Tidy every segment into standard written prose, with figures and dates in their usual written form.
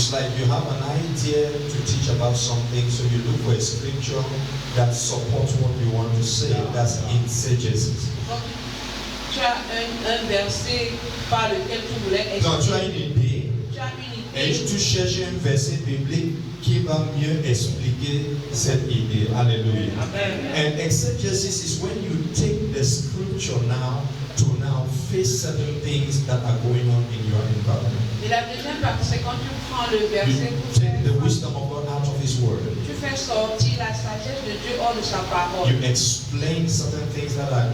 It's like you have an idea to teach about something, so you look for a scripture that supports what you want to say. That's exegesis. Tu as un verset par lequel tu voulais expliquer. Non, tu as une idée. Tu as une idée. Et tu cherches un verset biblique qui va mieux expliquer cette idée. Alléluia. And exegesis is when you take the scripture now to now face certain things that are going on in your environment. Et la deuxième partie, c'est quand tu prends le verset, You take the wisdom of God out of His Word. tu fais sortir la sagesse de Dieu hors de sa parole. You explain certain things that are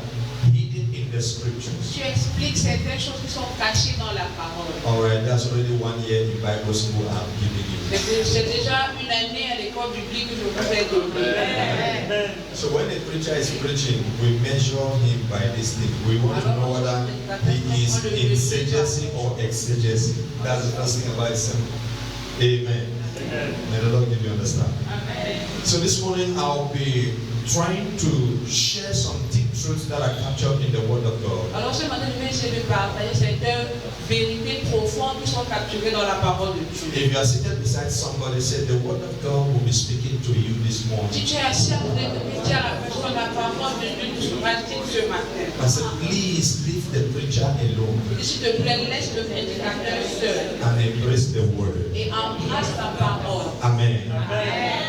hidden in the scriptures. Tu expliques certaines choses qui sont cachées dans la parole. All right, that's already 1 year in Bible school I'm giving you. C'est déjà une année à l'école biblique que je vous ai donné. So when a preacher is preaching, we measure him by this thing. We want to know whether he is exegesis or exegesis. That's the first thing about it. Amen. May the Lord give you understand. So this morning I'll be trying to share some deep truths that are captured in the Word of God. Alors ce matin, je vais essayer de partager certaines vérités profondes qui sont capturées dans la parole de Dieu. If you are seated beside somebody, say the Word of God will be speaking to you this Si morning. tu es assis à côté de lui, dis à la personne, la parole de Dieu nous sera dite ce matin. I said, please leave the preacher alone Et s'il te plaît, laisse le prédicateur seul and embrace the Word. et embrasse ta parole. Amen. Amen.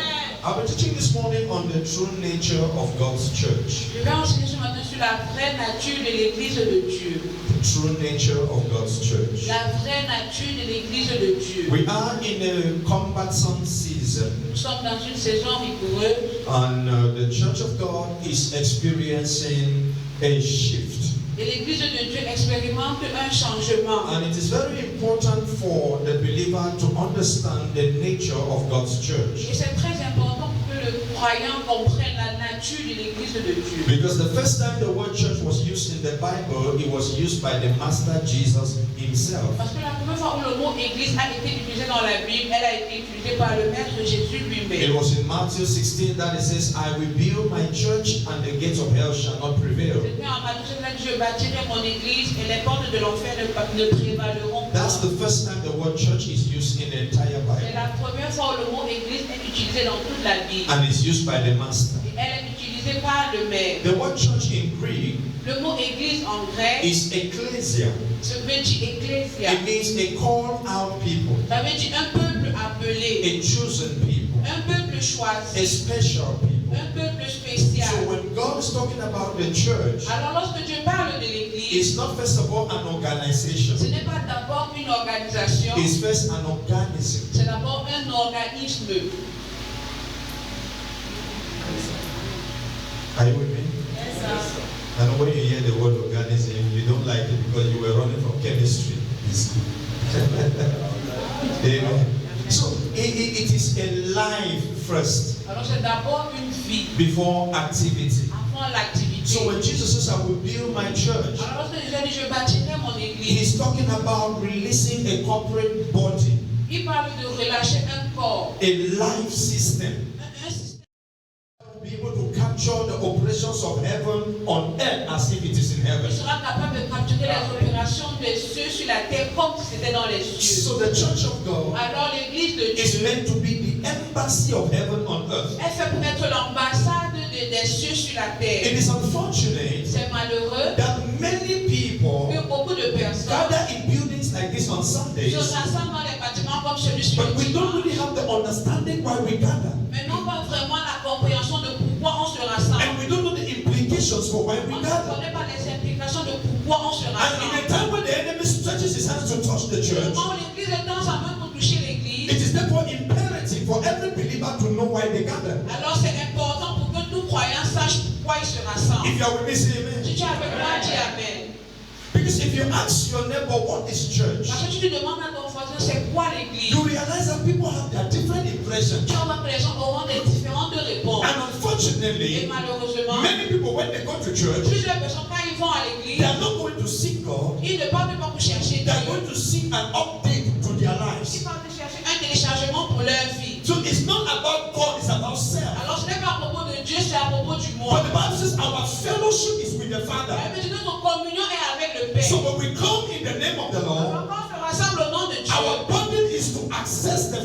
I'll be teaching this morning on the true nature of God's church. Je vais enseigner ce matin sur la vraie nature de l'Église de Dieu. The true nature of God's church. La vraie nature de l'Église de Dieu. We are in a combatant season, Nous sommes dans une saison rigoureuse and the church of God is experiencing a shift. et l'Église de Dieu expérimente un changement. And it is very important for the believer to understand the nature of God's church. Et c'est très important que le croyant comprenne la nature de l'Église de Dieu. Because the first time the word church was used in the Bible, it was used by the Master Jesus himself. Parce que la première fois où le mot Église a été utilisé dans la Bible, elle a été utilisée par le Maître Jésus It lui-même. was in Matthew 16 that it says, I will build my church and the gates of hell shall not prevail. C'était en Matthieu 16 là que je bâtirai mon Église et les portes de l'enfer ne prévaleront pas. That's the first time the word church is used in the entire C'est Bible. la première fois où le mot Église est utilisé dans toute la Bible. And it's used by the Master. Et elle est utilisée par le Maître. The word church in Greek Le mot Église en grec, is ecclesia. ça veut dire ecclesia. It means a called out people, Ça veut dire un peuple appelé, a chosen people, un peuple a choisi, special people. un peuple spécial. So when God is talking about the church, Alors lorsque Dieu parle de l'Église, it's not first of all an organization. ce n'est pas d'abord une organisation, It's first an organism. c'est d'abord un organisme. Are you with me? And when you hear the word organism, you don't like it because you were running from chemistry in school. Amen. So it is a life first Alors c'est d'abord une vie before activity. avant l'activité. So when Jesus says, I will build my church, Alors lorsque Jésus dit je bâtirai mon Église, he's talking about releasing a corporate body, il parle de relâcher un corps, a life system, un système be able to capture the operations of heaven on earth as if it is in heaven. qui sera capable de capturer les opérations des cieux sur la terre comme si c'était dans les cieux. So the church of God Alors l'Église de is Dieu, meant to be the embassy of heaven on earth. elle fait pour être l'ambassade des cieux sur la It terre. is unfortunate C'est malheureux that many people que beaucoup de personnes gather in buildings like this on se Sundays, rassemblent dans des bâtiments comme celui sur le but we don't dimanche, really have the understanding why we gather. mais n'ont pas vraiment la compréhension de pourquoi on se rassemble. And we don't know the implications for why On we ne gather. connaît pas les implications de pourquoi on se And in a rassemble. time when the enemy stretches his hands to touch the church, Quand l'Église tend sa main pour toucher l'Église, it is therefore imperative for every believer to know why they gather. alors c'est important pour que tout croyant sache pourquoi il se rassemble. If you are with me, say amen. Si tu es avec moi, dis Amen. Because if you ask your neighbor what is church, Parce que tu te demandes à ton voisin, c'est quoi l'Église? you realize that people have their different impressions. Tu vas voir que les gens auront des différentes réponses. And Et unfortunately, malheureusement, many people, when they go to church, plusieurs personnes, quand ils vont à they l'Église, are not going to seek God. ils ne partent pas pour chercher They are Dieu. going to seek an update to their Ils lives. partent chercher un téléchargement pour leur vie. So it's not about God, it's about self. Alors ce n'est pas à propos de Dieu, c'est à propos du But monde. the Bible says our fellowship is with the Father. Mais notre communion est avec le Père. So when we come in the name of the Alors Lord, quand on se rassemble au nom de Dieu, our burden is to access the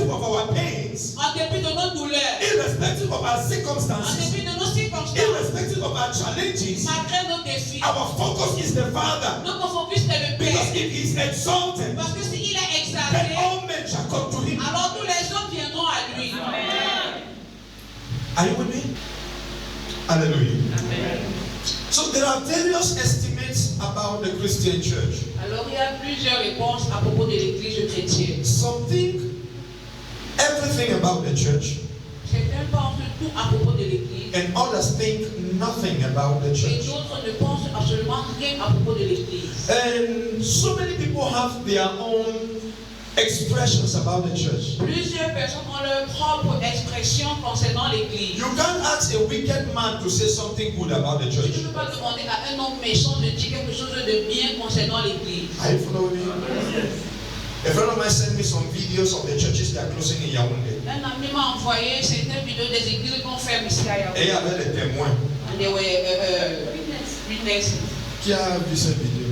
irrespective of our pains, en dépit de nos douleurs, irrespective of our en circumstances, dépit de nos circonstances, irrespective of our challenges, malgré nos défis, our focus is the Father. notre focus est le Because Père. if He is exalted, Parce que s'il est then exalté, all men shall come to Him. alors tous les hommes viendront à lui. Are you with me? Hallelujah. Amen. So there are various estimates about the Christian church. Alors il y a plusieurs réponses à propos de l'église chrétienne. Some think everything about the church, Certains pensent tout à propos de l'église and others think nothing about the et church. d'autres ne pensent absolument rien à propos de l'église. And so many people have their own expressions about the church. Plusieurs personnes ont leur propre expression concernant l'église. You can't ask a wicked man to say something good about the Tu church. ne peux pas demander à un homme méchant de dire quelque chose de bien concernant l'église. Are you following me? A friend of mine sent me some videos of the churches that are closing in Yaoundé. Un ami m'a envoyé certaines vidéos des églises qu'on ferme ici à Et il y Yaoundé. avait des témoins. And they were witnesses. Qui a vu cette vidéo?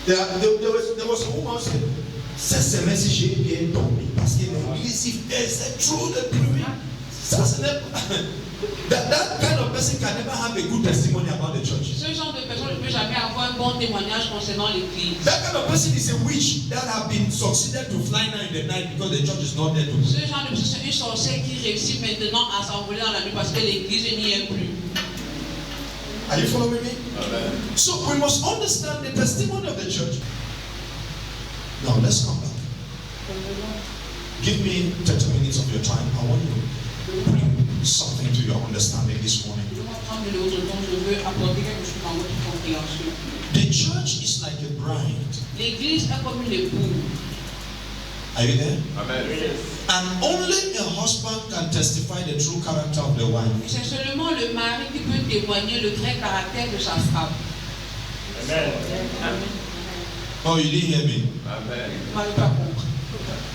There was a woman who said, cette semaine si j'ai bien dormi parce que l'église il faisait trop de bruit. Ça ce n'est pas. That kind of person can never have a good testimony about the church. Ce genre de personne ne peut jamais avoir un bon témoignage concernant l'église. That kind of person is a witch that have been succeeded to fly now in the night because the church is not there to. Ce genre de personne est une sorcière qui réussit maintenant à s'envoler dans la nuit parce que l'église n'y est plus. Are you following me? Amen. So we must understand the testimony of the church. Now let's come back. Give me 30 minutes of your time. I want you to bring something to your understanding this morning. The church is like a bride. L'église est comme une épouse. Are you there? Amen. And only a husband can testify the true character of the wife. C'est seulement le mari qui peut témoigner le vrai caractère de sa femme. Amen. Oh, you didn't hear me? Amen. Vous m'avez pas compris.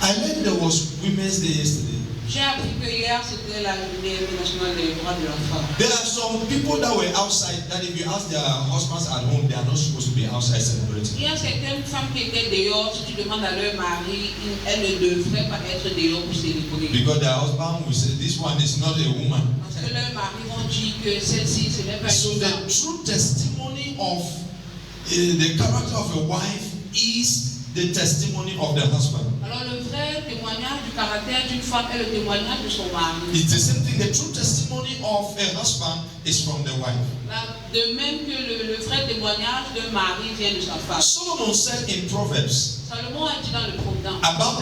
I learned there was Women's Day yesterday. J'ai appris que hier c'était la journée internationale des droits de l'enfant. There are some people that were outside that if you ask their husbands at home, they are not supposed to be outside celebrating. Il y a certaines femmes qui étaient dehors. Si tu demandes à leur mari, elles ne devraient pas être dehors pour célébrer. Because their husband will say, this one is not a woman. Parce que leurs maris vont dire que celle-ci, ce n'est pas So une the femme. true testimony of the character of a wife is the testimony of the husband. Alors le vrai témoignage du caractère d'une femme est le témoignage de son mari. It's the same thing. The true testimony of a husband is from the wife. De même que le vrai témoignage d'un mari vient de sa femme. Solomon said in Proverbs Salomon a dit dans le Proverbe about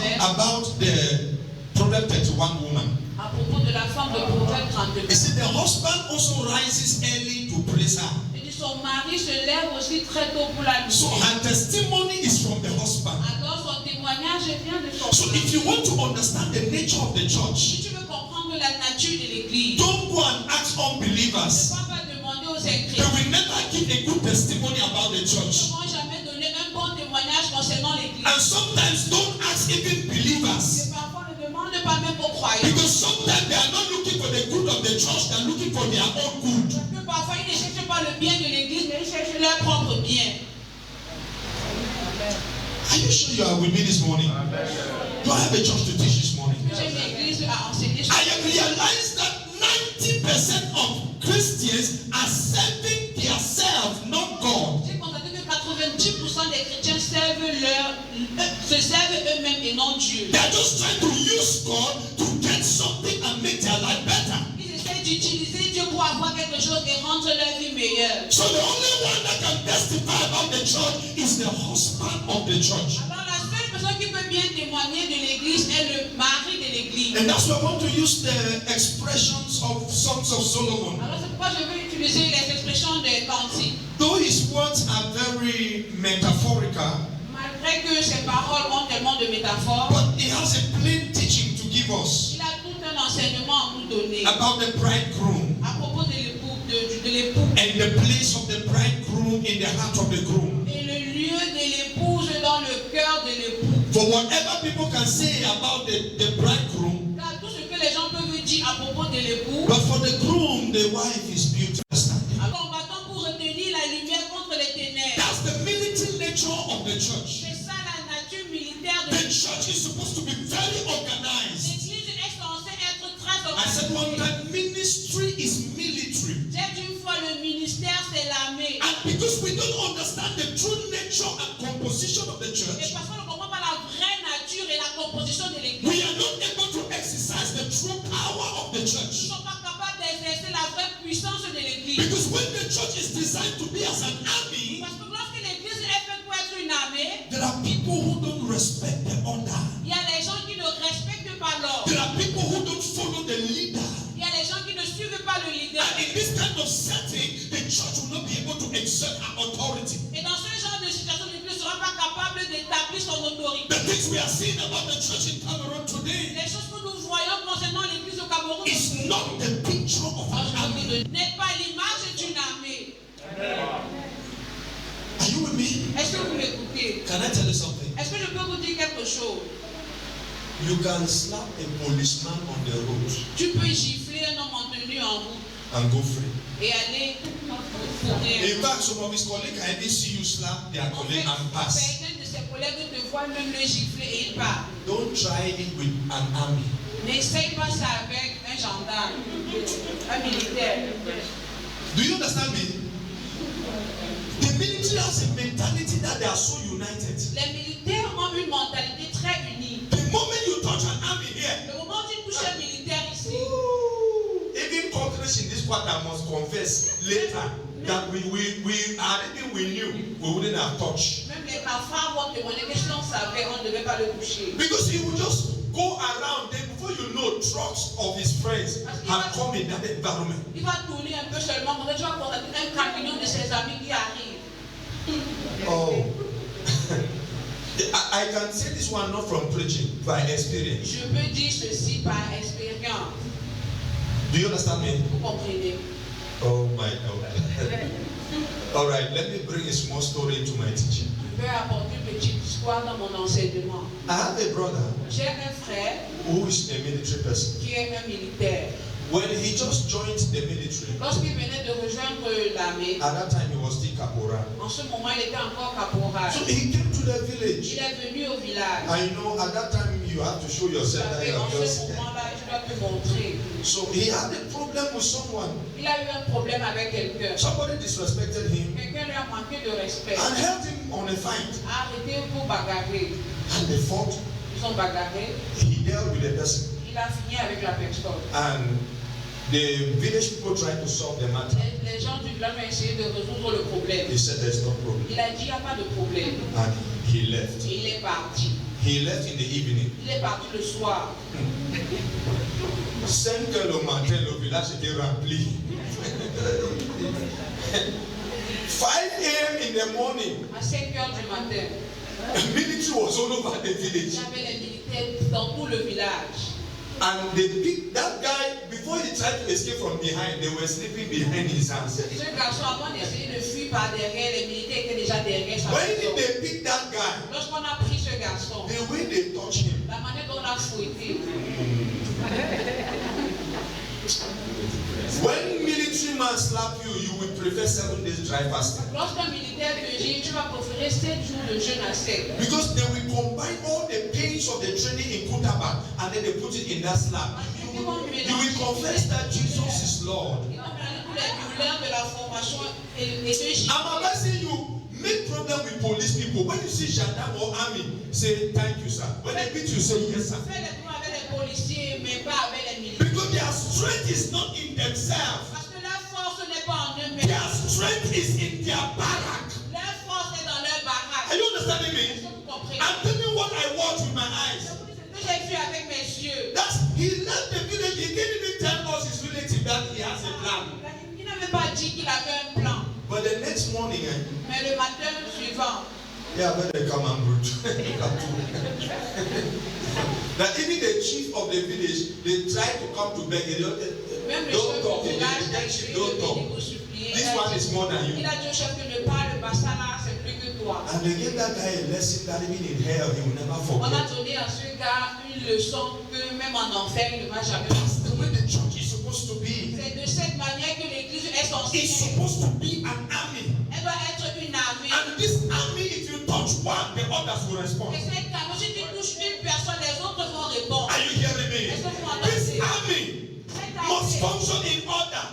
the Proverb 31 woman. à propos de la femme de Proverbe 32. He said the husband also rises early to praise her. Il dit son mari se lève aussi très tôt pour la So louer. her testimony is from the husband. Alors son témoignage vient de son So mari. if you want to understand the nature of the church, Si tu veux comprendre la nature de l'église, don't go and ask ne unbelievers. va pas demander aux They incrédules. will never give a good testimony about the Ils ne church. vont jamais donner un bon témoignage concernant l'église. And sometimes don't ask even believers. Et parfois ne demande pas même aux croyants. Because sometimes they are not looking for the good of the church, they are looking for their own good. Parce que parfois ils ne cherchent pas le bien de l'église, mais ils cherchent leur propre bien. Are you sure you are with me this morning? Do I have a church to teach this morning? J'ai une église à enseigner. I have realized that 90% of Christians are serving themselves, not God. J'ai constaté que 90% des chrétiens se servent eux-mêmes et non Dieu. They are just trying to use God to get something and make their life better. Ils essaient d'utiliser Dieu pour avoir quelque chose et rendre leur vie meilleure. So the only one that can testify about the church is the husband of the church. Alors la seule personne qui peut bien témoigner de l'église est le mari de l'église. And that's why I want to use the expressions of Songs of Solomon. Alors c'est pourquoi je vais utiliser les expressions de Cantique. Though his words are very metaphorical, Malgré que ses paroles ont tellement de métaphores, but he has a plain teaching to give us il a tout un enseignement à nous donner about the bridegroom à propos de l'époux and the place of the bridegroom in the heart of the groom. et le lieu de l'épouse dans le cœur de l'époux. For whatever people can say about the bridegroom, Car tout ce que les gens peuvent dire à propos de l'époux, but for the groom, the wife is beauty. combattant pour retenir la lumière contre les ténèbres. That's the military nature of the church. C'est ça la nature militaire de The l'église. church is supposed to be very one that ministry is military. C'est une fois le ministère, c'est l'armée. And because we don't understand the true nature and composition of the Et church, parce qu'on ne comprend pas la vraie nature et la composition de l'église, we are not able to exercise the true power of the nous ne church. sommes pas capables d'exercer la vraie puissance de l'église. Because when the church is designed to be as an army, Parce que lorsque l'église est faite pour être une armée, there are people who don't respect the order. il y a des gens qui ne respectent pas l'ordre. There are people who don't follow the leader. Il y a des gens qui ne suivent pas le leader. And in this kind of setting, the church will not be able to exert her authority. Et dans ce genre de situation, l'église ne sera pas capable d'établir son autorité. The things we are seeing about the church in Cameroon today Les choses que nous voyons concernant l'église au Cameroun is not the picture of an army. n'est pas l'image d'une armée. Are you with me? Est-ce que vous m'écoutez? Can I tell you something? Est-ce que je peux vous dire quelque chose? You can slap a policeman on the road Tu peux gifler un homme en tenue en route and go free. et aller courir. In fact, some of his colleagues can even see you slap their colleague and pass. Certains de ses collègues te voient même le gifler et il part. Don't try it with an army. N'essaye pas ça avec un gendarme, un militaire. Do you understand me? The military has a mentality that they are so united. Les militaires ont une mentalité très unie. The moment you touch an army here, Le moment où tu touches un militaire ici, even countries in this quarter must confess later that we knew we wouldn't have touched. même les cafards vont demander que si on savait, on ne devait pas le toucher. Because he would just go around, then before you know, trucks of his friends have come in that environment. Il va tourner un peu seulement, quand tu vas constater un camion de ses amis qui arrive. Oh. I can say this one not from preaching, by experience. Je peux dire ceci par expérience. Do you understand me? Vous comprenez? Oh my God. All right, let me bring a small story into my teaching. Je peux apporter une petite histoire dans mon enseignement. I have a brother J'ai un frère who is a military person. qui est un militaire. When he just joined the military, Lorsqu'il venait de rejoindre l'armée, at that time he was still caporal. en ce moment il était encore caporal. So he came to the village. Il est venu au village. And you know, at that time you have to show yourself that you En are ce just. moment-là, je dois te montrer. So he had a problem with someone. Il a eu un problème avec quelqu'un. Somebody disrespected him Quelqu'un lui a manqué de respect. and held him on a fight. A arrêté pour bagarrer. And they fought. Ils ont bagarré. He dealt with the person. Il a fini avec la personne. And the village people tried to solve the matter. Les gens du village ont essayé de résoudre le problème. He said there's no problem. Il a dit il n'y a pas de problème. And he left. Et il est parti. He left in the evening. Il est parti le soir. 5 heures le matin, le village était rempli. 5 a.m. in the morning, À 5 heures du matin, the military was all over the il village. y avait les militaires dans tout le village. And they picked that guy, before he tried to escape from behind, they were sleeping behind his hands. Ce garçon, avant d'essayer de fuir par derrière, les militaires étaient déjà derrière sa When personne. they picked that guy, Lorsqu'on a pris ce garçon, the way they touched him, la manière dont on l'a fouetté, when military man slap you, you will prefer 7 days dry fasting. lorsqu'un militaire te gifle, tu vas préférer 7 jours de jeûne à sec. Because they will combine all the pains of the training in Kutaba and then they put it in that slap. You will confess that Jesus is Lord. Ils vont mélanger tous les douleurs de la formation et de gifler. I'm advising you, make problem with police people. When you see gendarme or army, say thank you, sir. When they beat you, say yes, sir. Fais les problèmes avec les policiers, mais pas avec les militaires. Because their strength is not in themselves. Parce que leur force n'est pas en eux-mêmes. Their strength is in their barrack. Leur force est dans leur baraque. Are you understanding Est-ce me? que vous comprenez? I'm telling you what I watch with my eyes. Ce que j'ai vu avec mes yeux. That's he left the village. He didn't even tell us his relative that he has a plan. Il n'avait pas dit qu'il avait un plan. But the next morning, Mais le matin suivant, yeah, when they come and root. Now even the chief of the village, they try to come to beg. même le Don't chef talk. du The village a chief, essayé don't de talk. venir vous supplier. This one is more than Il you. a dit au chef que ne parle pas ça là, c'est plus que toi. And they gave that guy a lesson that even in hell he will never On a forget. donné à ce gars une leçon que même en enfer il ne va jamais That's oublier. the way the church is supposed to be. C'est de cette manière que l'église est censée It's être. supposed to be an army. Elle doit être une armée. And this army, if you touch one, the others will respond. Et cette armée, si tu touches une personne, les autres vont répondre. Are you hearing me? This army, must function in order.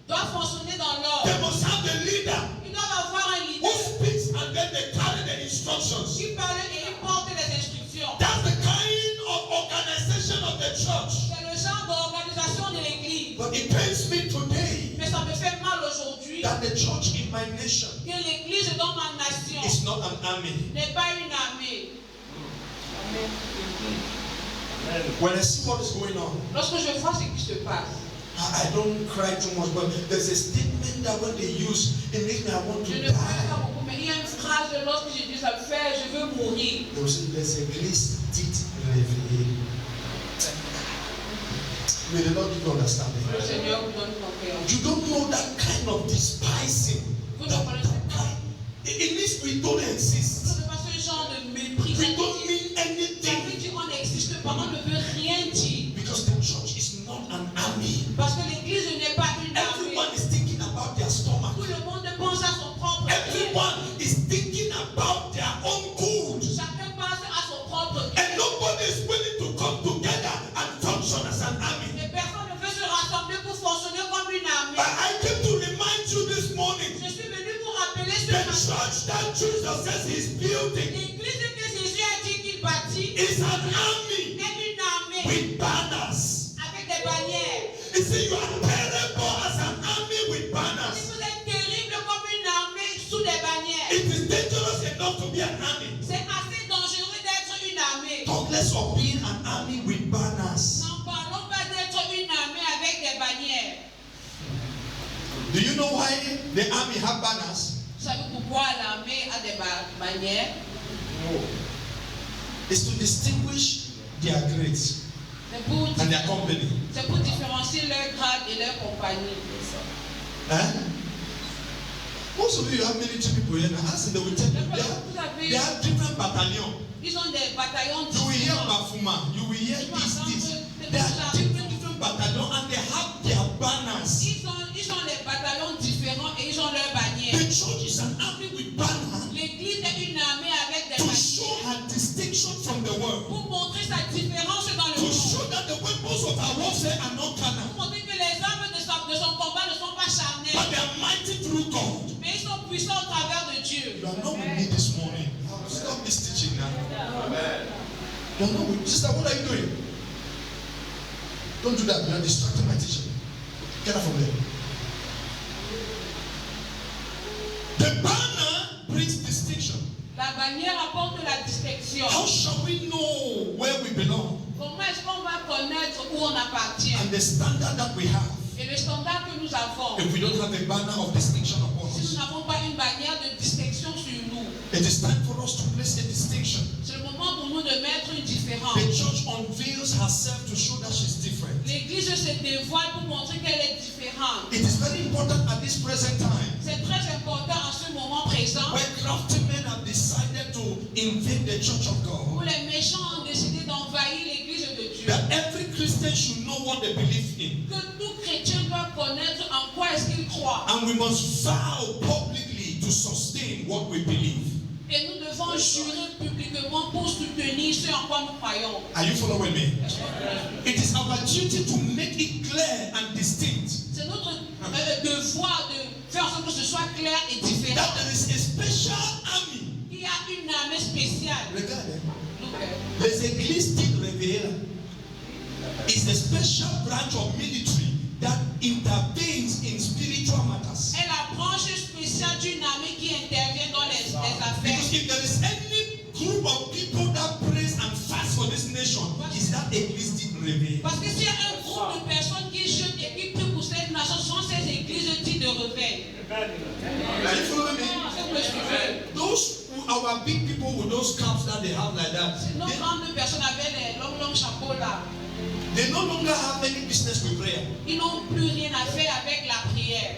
Doivent fonctionner dans l'ordre. They must have the leader Ils doivent avoir un who leader speaks and then they carry the instructions. qui parle et il porte les instructions. That's the kind of organization of the church. C'est le genre d'organisation de l'église. But it pains me today Mais ça me fait mal aujourd'hui that the church in my nation que l'église dans ma nation is not an army. n'est pas une armée. When I see what is going on, Lorsque je vois ce qui se passe, I don't cry too much, but there's a statement that when they use, it makes me I want je to ne pleure die. pas beaucoup, mais il y a une phrase lorsque je dis ça me fait, je veux mourir. They will say, there's a grace did reveal. May the Lord give you understanding. Le Seigneur vous donne compréhension. You don't know that kind of despising. Vous ne connaissez pas. It means we don't exist. Ce n'est pas ce genre de mépris. We don't mean Ça veut anything. dire qu'on n'existe pas, on ne veut rien dire. Because the church is not an army. Parce que l'église n'est pas une armée. Everyone is thinking about their stomach. Tout le monde pense à son propre bien. Everyone is thinking about their own good. Chacun pense à son propre bien. And nobody is willing to come together and function as an army. Et personne ne veut se rassembler pour fonctionner comme une armée. But I came to remind you this morning, Je suis venu vous rappeler ce the matin. church that Jesus says he's building L'église que Jésus a dit qu'il bâtit is an army est une armée with banners. avec des bannières. He said you are terrible as an army with Si banners. vous êtes terrible comme une armée sous des bannières, It is dangerous enough to be an army. c'est assez dangereux d'être une armée. Talk less of being an army with banners. N'en parlons pas d'être une armée avec des bannières. Do you know why the army have banners? Vous savez pourquoi l'armée a des bannières? It's to distinguish their grades and their company. C'est pour différencier leur grade et leur compagnie. Most of you have military people here now. Ask them, they will tell you they have different battalions. Ils ont des bataillons You will hear différents. Bafuma, you will hear this. They are different battalions and they have their banners. Ils ont les bataillons différents et ils ont leurs bannières. The church is an army with banners L'église est une armée avec des to bannières show her distinction from the world. pour montrer sa différence dans le To monde. show that the weapons of our warfare are not carnal, Pour montrer que les armes de son combat ne sont pas but charnelles, they are mighty through God. mais ils sont puissants au travers de Dieu. You are not with me this morning. Stop this teaching now. You are not with sister. What are you doing? Don't do that. You are distracting my teacher. Get out from there. The banner brings distinction. La bannière apporte la distinction. How shall we know where we belong Comment est-ce qu'on va connaître où on appartient and the standard that we have et le standard que nous avons? if we don't have a banner of distinction upon Si nous us? n'avons pas une bannière de distinction sur nous, It is time for us to place a distinction. c'est le moment pour nous de mettre une différence. The church unveils herself to show that she's different. L'église se dévoile pour montrer qu'elle est différente. It is very important at this present time C'est très important en ce moment présent where crafty men have decided to invade the church of où God, les méchants ont décidé d'envahir l'église de Dieu. that every Christian should know what they believe in. Que tout chrétien doit connaître en quoi est-ce qu'il croit. And we must vow publicly to sustain what we believe. Et nous devons jurer publiquement pour soutenir ce en quoi nous croyons. Are you following me? It is our duty to make it clear and distinct C'est notre devoir de faire en sorte que ce soit clair et différent. that there is a special army. Il y a une armée spéciale. Regardez, Look, les églises dites révélées is a special branch of military that intervenes in spiritual matters. est la branche spéciale d'une armée qui intervient dans les affaires. Because if there is any group of people that prays and fast for this nation, is that église dite révélée. Parce que s'il y a un groupe de personnes qui jeûnent et qui prient pour cette nation, ce sont ces églises dites de réveil. Are you following me? Est-ce que vous me suivez? Those our big people with those caps that they have like that, Nos grandes personnes avec les longs chapeaux là, they no longer have any business with prayer. ils n'ont plus rien à faire avec la prière.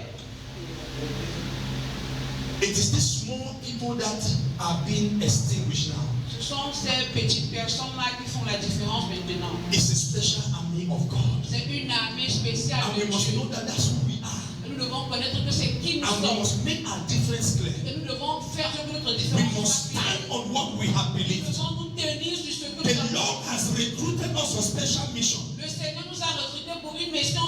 It is these small people that are being extinguished now. Ce sont ces petites personnes-là qui font la différence maintenant. It's a special army of God. C'est une armée spéciale And de we must Dieu. know that that's who we are. Et nous devons connaître que c'est qui nous And we sommes. must make our difference clear. Et nous devons faire que notre We différence must soit claire. stand on what we have Nous believed. devons nous tenir sur ce que The nous avons. Lord has recruited us for special mission. Le Seigneur nous a recrutés pour une mission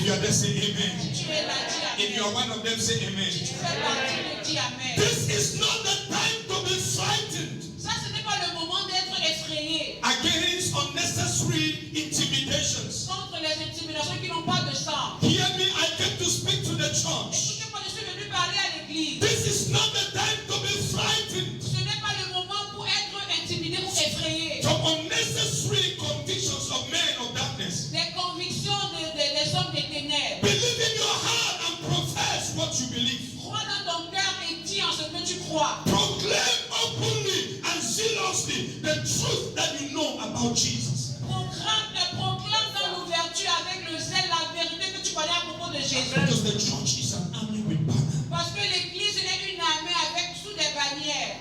you are there, say amen. Si tu es là, dis If you are amen. one of them, say amen. Si tu fais partie de dis amen. This is not the time to be frightened Ça, ce n'est pas le moment d'être effrayé against unnecessary intimidations. contre les intimidations qui n'ont pas de sens. Hear me, I came to speak to the church. Écoutez-moi, je suis venu parler à l'église. This is not the time to be frightened Ce n'est pas le moment pour être intimidé ou effrayé. from unnecessary convictions of men of darkness. Des convictions des hommes des ténèbres. Believe in your heart and profess what you believe. Crois dans ton cœur et dis en ce que tu crois. Proclaim openly and zealously the truth that you know about Jesus. Proclame dans l'ouverture avec le zèle la vérité que tu connais à propos de Jésus. Because the church is an army with banner. Parce que l'église est une armée avec sous des bannières.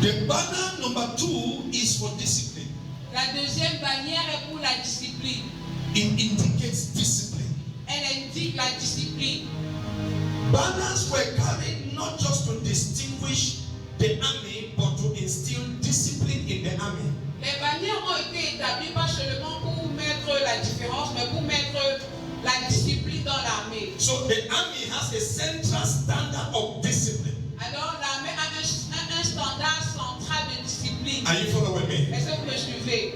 The banner number 2 is for discipline. La deuxième bannière est pour la discipline. It indicates discipline. Elle indique la discipline. Banners were carried not just to distinguish the army, but to instill discipline in the army. Les bannières ont été établies pas seulement pour mettre la différence, mais pour mettre la discipline dans l'armée. So the army has a central standard of discipline. Alors l'armée a un standard central de discipline. Are you following me? Est-ce que vous me suivez?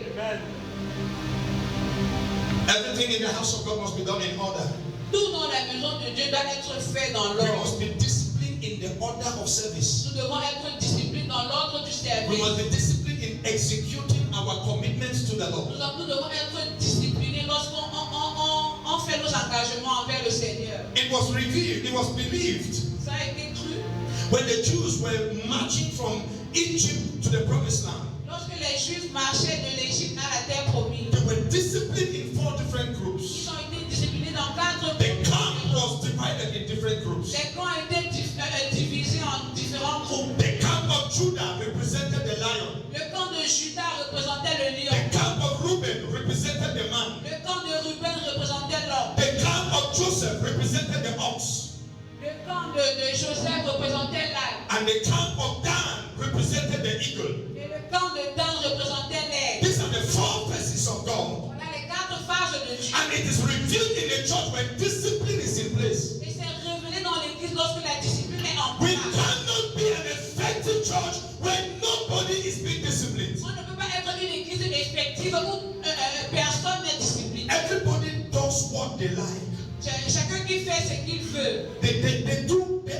Everything in the house of God must be done in order. Tout dans la maison de Dieu doit être fait dans We l'ordre. must be disciplined in the order of service. Nous devons être disciplinés dans l'ordre du We service. must be disciplined in executing our commitments to the Lord. Nous devons être disciplinés lorsqu'on fait nos engagements envers le Seigneur. It was revealed, it was believed Ça a été cru. when the Jews were marching from Egypt to the promised land. Lorsque les Juifs marchaient de l'Égypte à la terre promise, They were disciplined in 4 different ils groups. ont été disciplinés dans 4 groupes. The camp was divided in different groups. Les camps étaient divisés en différents groupes. The camp of Judah represented the lion. Le camp de Judas représentait le lion. The camp of Reuben represented the man. Le camp de Ruben représentait l'homme. The camp of Joseph represented the ox. Le camp de Joseph représentait l'âne. And the camp of Dan represented the eagle. Et le camp de Dan représentait l'aigle. These are the 4 faces of God. Voilà les 4 phases de Dieu. And it is revealed in the church when discipline is in place. Et c'est révélé dans l'église lorsque la discipline est en We place. cannot be an effective church when nobody is being disciplined. On ne peut pas être une église effective où personne n'est discipliné. Everybody does what they like. Chacun qui fait ce qu'il veut. They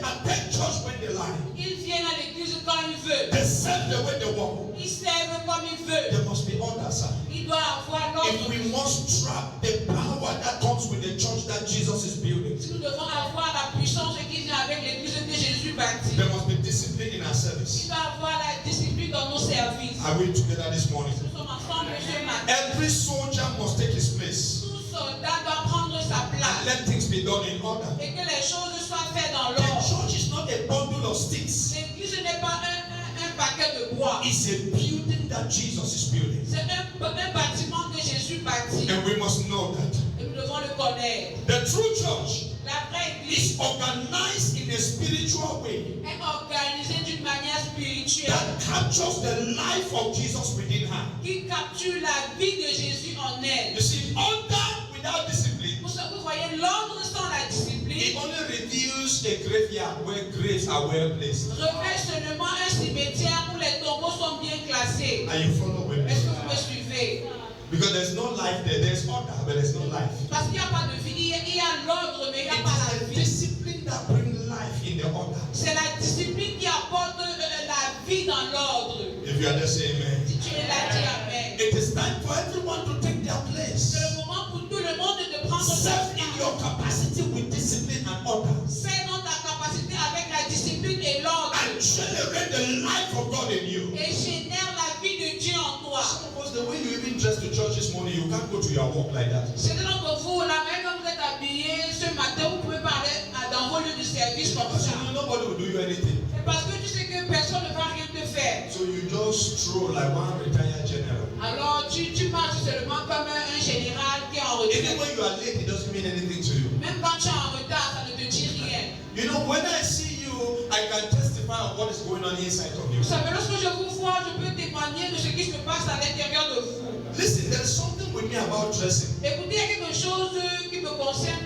attend church when they like. Il vient à l'église quand il veut. They serve the way they want. Il serve comme il veut. There must be order, sir. Il doit avoir If l'ordre. we must trap the power that comes with the church that Jesus is building, Si nous devons avoir la puissance qui vient avec l'église que Jésus bâtit, there must be discipline in our il service. doit avoir la discipline dans nos services. Are we together this morning? Nous sommes ensemble ce matin. Every soldier must take his place Tout soldat doit prendre sa and place let things be done in order. et que les choses soient faites dans The l'ordre. church is not a bundle of sticks. L'église n'est pas un paquet de bois. It's a building that Jesus is building. C'est un bâtiment que Jésus bâtit. And we must know that. Et nous devons le connaître. The true church La vraie église is organized in a spiritual way est organisée d'une manière spirituelle that captures the life of Jesus within her. qui capture la vie de Jésus en elle. You see, order without discipline, Vous voyez, l'ordre sans la it discipline only reveals a graveyard where graves are well placed. revêt seulement un cimetière où les tombeaux sont bien classés. Are you following me? Est-ce que vous me suivez? Because there's no life there. There's order, but there's no life. Parce qu'il n'y a pas de vie, il y a l'ordre, mais il n'y It a pas la is the vie. discipline that brings life in the order. C'est la discipline qui apporte la vie dans l'ordre. If you are there, say amen. Si tu es là, dis Amen. It is time for everyone to take their place. C'est le moment pour tout le monde de prendre sa Serve in place. your capacity with discipline and order. Fais dans ta capacité avec la discipline et l'ordre. And generate the life of God in you. Et génère la vie de Dieu en toi. Some of us, the way you even dressed to church this morning, you can't go to your work like that. Certains d'entre vous, la manière dont vous êtes habillés ce matin, vous pouvez parler dans vos lieux de service comme Because ça. you know nobody will do you anything. C'est parce que tu sais que personne ne va rien te faire. So you just stroll like one retired general. Alors tu marches seulement comme un général qui est en Even retraite. when you are late, it doesn't mean anything to you. Même quand tu es en retard, ça ne te dit rien. You know, when I see you, I can testify of what is going on inside of you. Vous savez, lorsque je vous vois, je peux témoigner de ce qui se passe à l'intérieur de vous. Listen, there's something something with me about dressing. Écoutez, il y a quelque chose qui me concerne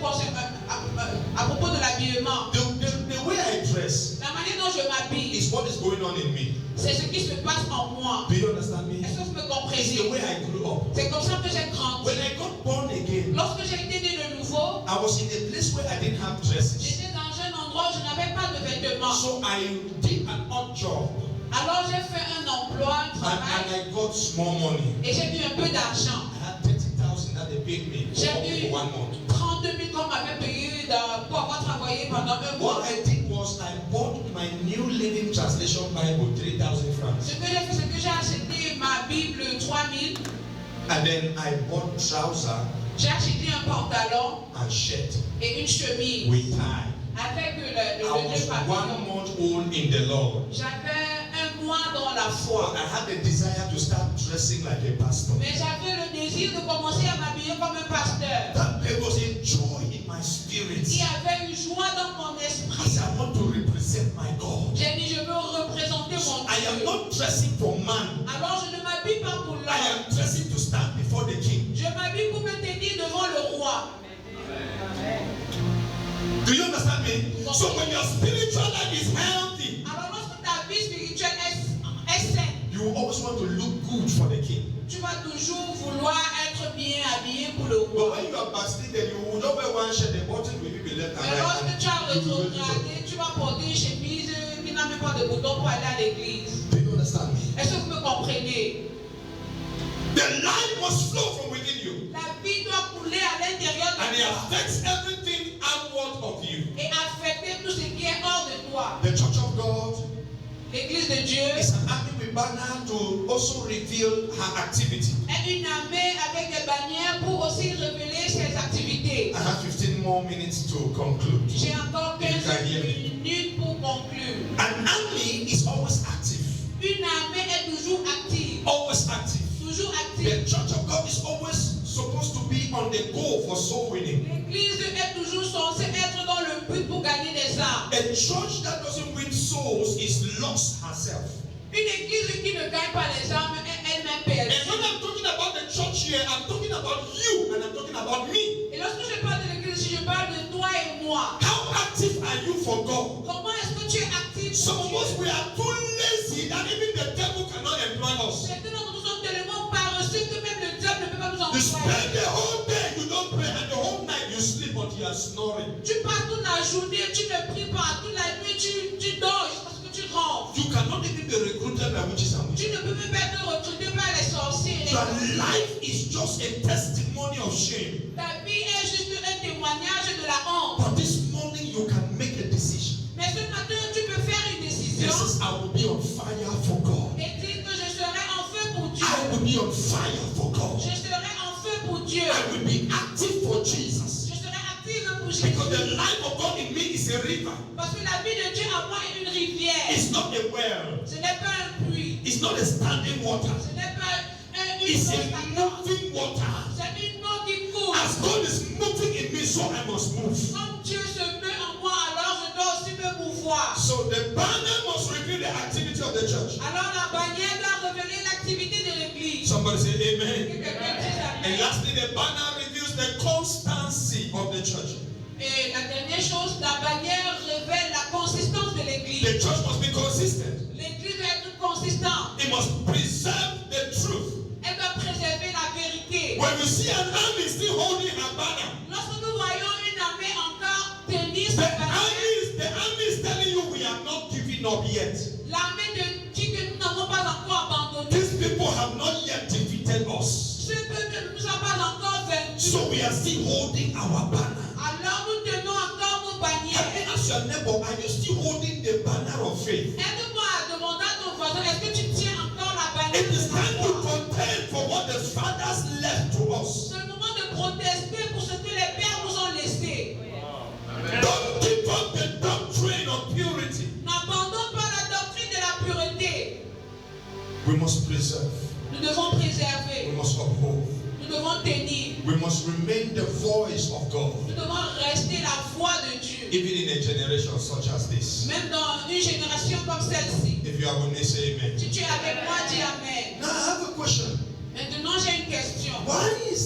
à propos de l'habillement. The way I dress La manière dont je m'habille, is what is going on in me. c'est ce qui se passe en moi. Do you understand me? Est-ce que vous me It's comprenez? the way I grew up. C'est comme ça que j'ai grandi. When I got born again, Lorsque j'ai été né de nouveau, I was in a place where I didn't have dresses. j'étais dans un endroit où je n'avais pas de vêtements. So I did an odd job Alors j'ai fait un emploi, un and travail, I got small money. et j'ai eu un peu d'argent. I had 30,000 that they paid me J'ai for eu 1 month. 32 000 qu'on m'avait payé pour avoir travaillé pendant un mois. What I did was I bought my New Living Translation Bible, 3,000 francs. Ce que j'ai fait, c'est que j'ai acheté ma Bible 3000. And then I bought trouser J'ai acheté un pantalon and shirt et une chemise with tie. avec I le was 1 papillon. month old in the Lord. J'avais un mois dans la foi. I had the desire to start dressing like a pastor. Mais j'avais le désir de commencer à m'habiller comme un pasteur. That there was a joy in my spirit. Il y avait une joie dans mon I esprit. said, I want to represent my God. J'ai dit, je veux représenter mon I am Dieu. not dressing for man. Alors je ne m'habille pas pour I l'homme. am dressing to stand before the king. Je m'habille pour me tenir devant le roi. Do you understand me? So when your spiritual life is healthy, Alors lorsque ta vie spirituelle est saine, you always want to look good for the king. tu vas toujours vouloir être bien habillé pour le But roi. when you are backslidden, you will not wear one shirt, the button will be left and Mais right. lorsque tu as You will go to church. rétrogradé, tu vas porter une chemise qui n'a même pas de bouton pour aller à l'église. Do you understand me? Est-ce que vous me comprenez? The life must flow from within you. La vie doit couler à l'intérieur And de it toi affects everything outward of you. et affecter tout ce qui est hors de toi. The church of God L'église de Dieu is an army with banner to also reveal her activity. est une armée avec des bannières pour aussi révéler ses activités. I have 15 more minutes to conclude. J'ai encore You can hear 15 me. minutes pour conclure. An army is always active. Une armée est toujours active. Always active. Toujours The active. church of God is always supposed to be on the goal for soul winning. L'église est toujours censée être dans le but pour gagner des âmes. A church that doesn't win souls is lost herself. Une église qui ne gagne pas les âmes est elle-même perdue. And when I'm talking about the church here, I'm talking about you and I'm talking about me. Et lorsque je parle de l'église, je parle de toi et moi. How active are you for God? Comment est-ce que tu es actif Some pour of Dieu? us, we are too lazy that even the devil cannot employ us. Certains d'entre nous sommes tellement paresseux que même le diable ne peut pas nous You spend employer. the whole day, you don't pray, and the whole night you sleep until you are snoring. Tu passes toute la journée, tu ne pries pas. Toute la nuit, tu dors parce que tu ronfles. You cannot even be recruited by witches and Tu witches. ne peux même pas être recruté par les sorciers. et les Your sorciers. life is just a testimony of shame. Ta vie est juste un témoignage de la honte. But this morning you can make a decision. Mais ce matin, tu peux faire une décision This is I will be on fire for God. et dire que je serai en feu pour Dieu. I will be on fire for God. Je serai en feu pour Dieu. I will be active for Jesus. Je serai active pour Jésus. Because the life of God in me is a river. Parce que la vie de Dieu en moi est une rivière. It's not a well. Ce n'est pas un puits. It's not a standing water. Ce n'est pas une It's eau a stagnante. moving water. C'est une eau qui coule. As God is moving in me, so I must move. Comme Dieu se met en moi, alors je dois aussi me mouvoir. So the banner must reveal the activity of the church. Alors la bannière doit révéler l'activité de l'église. Somebody say Que amen. quelqu'un dise And amen. lastly, the banner reveals the constancy of the church. Et la dernière chose, la bannière révèle la consistance de l'église. The church must be consistent. L'église doit être consistante. It must preserve the truth. Elle doit préserver la vérité. When we see an army still holding a banner, Lorsque nous voyons une armée encore tenir the sa bannière, army is telling you we have not given up yet. l'armée dit que nous n'avons pas encore abandonné. These people have not yet defeated us. Ce peuple ne nous a pas encore vaincus. So we are still holding our banner. Alors nous tenons encore nos bannières. And ask your neighbor, are you still holding the banner of faith? Aide-moi à demander à ton voisin, est-ce que tu tiens encore la bannière It is de la time to foi? contend for what the fathers left to us. C'est le moment de protester pour ce que les pères nous ont laissé. Don't give up the doctrine of purity. N'abandonne pas la doctrine de la pureté. We must preserve. Nous devons We préserver. must uphold. Nous devons tenir. We must remain the voice of God, Nous devons rester la voix de Dieu. even in a generation such as this. Même dans une génération comme celle-ci. If you are with me, say amen. Si tu es avec moi, dis Amen. Now I have a question. Maintenant, j'ai une question. Why is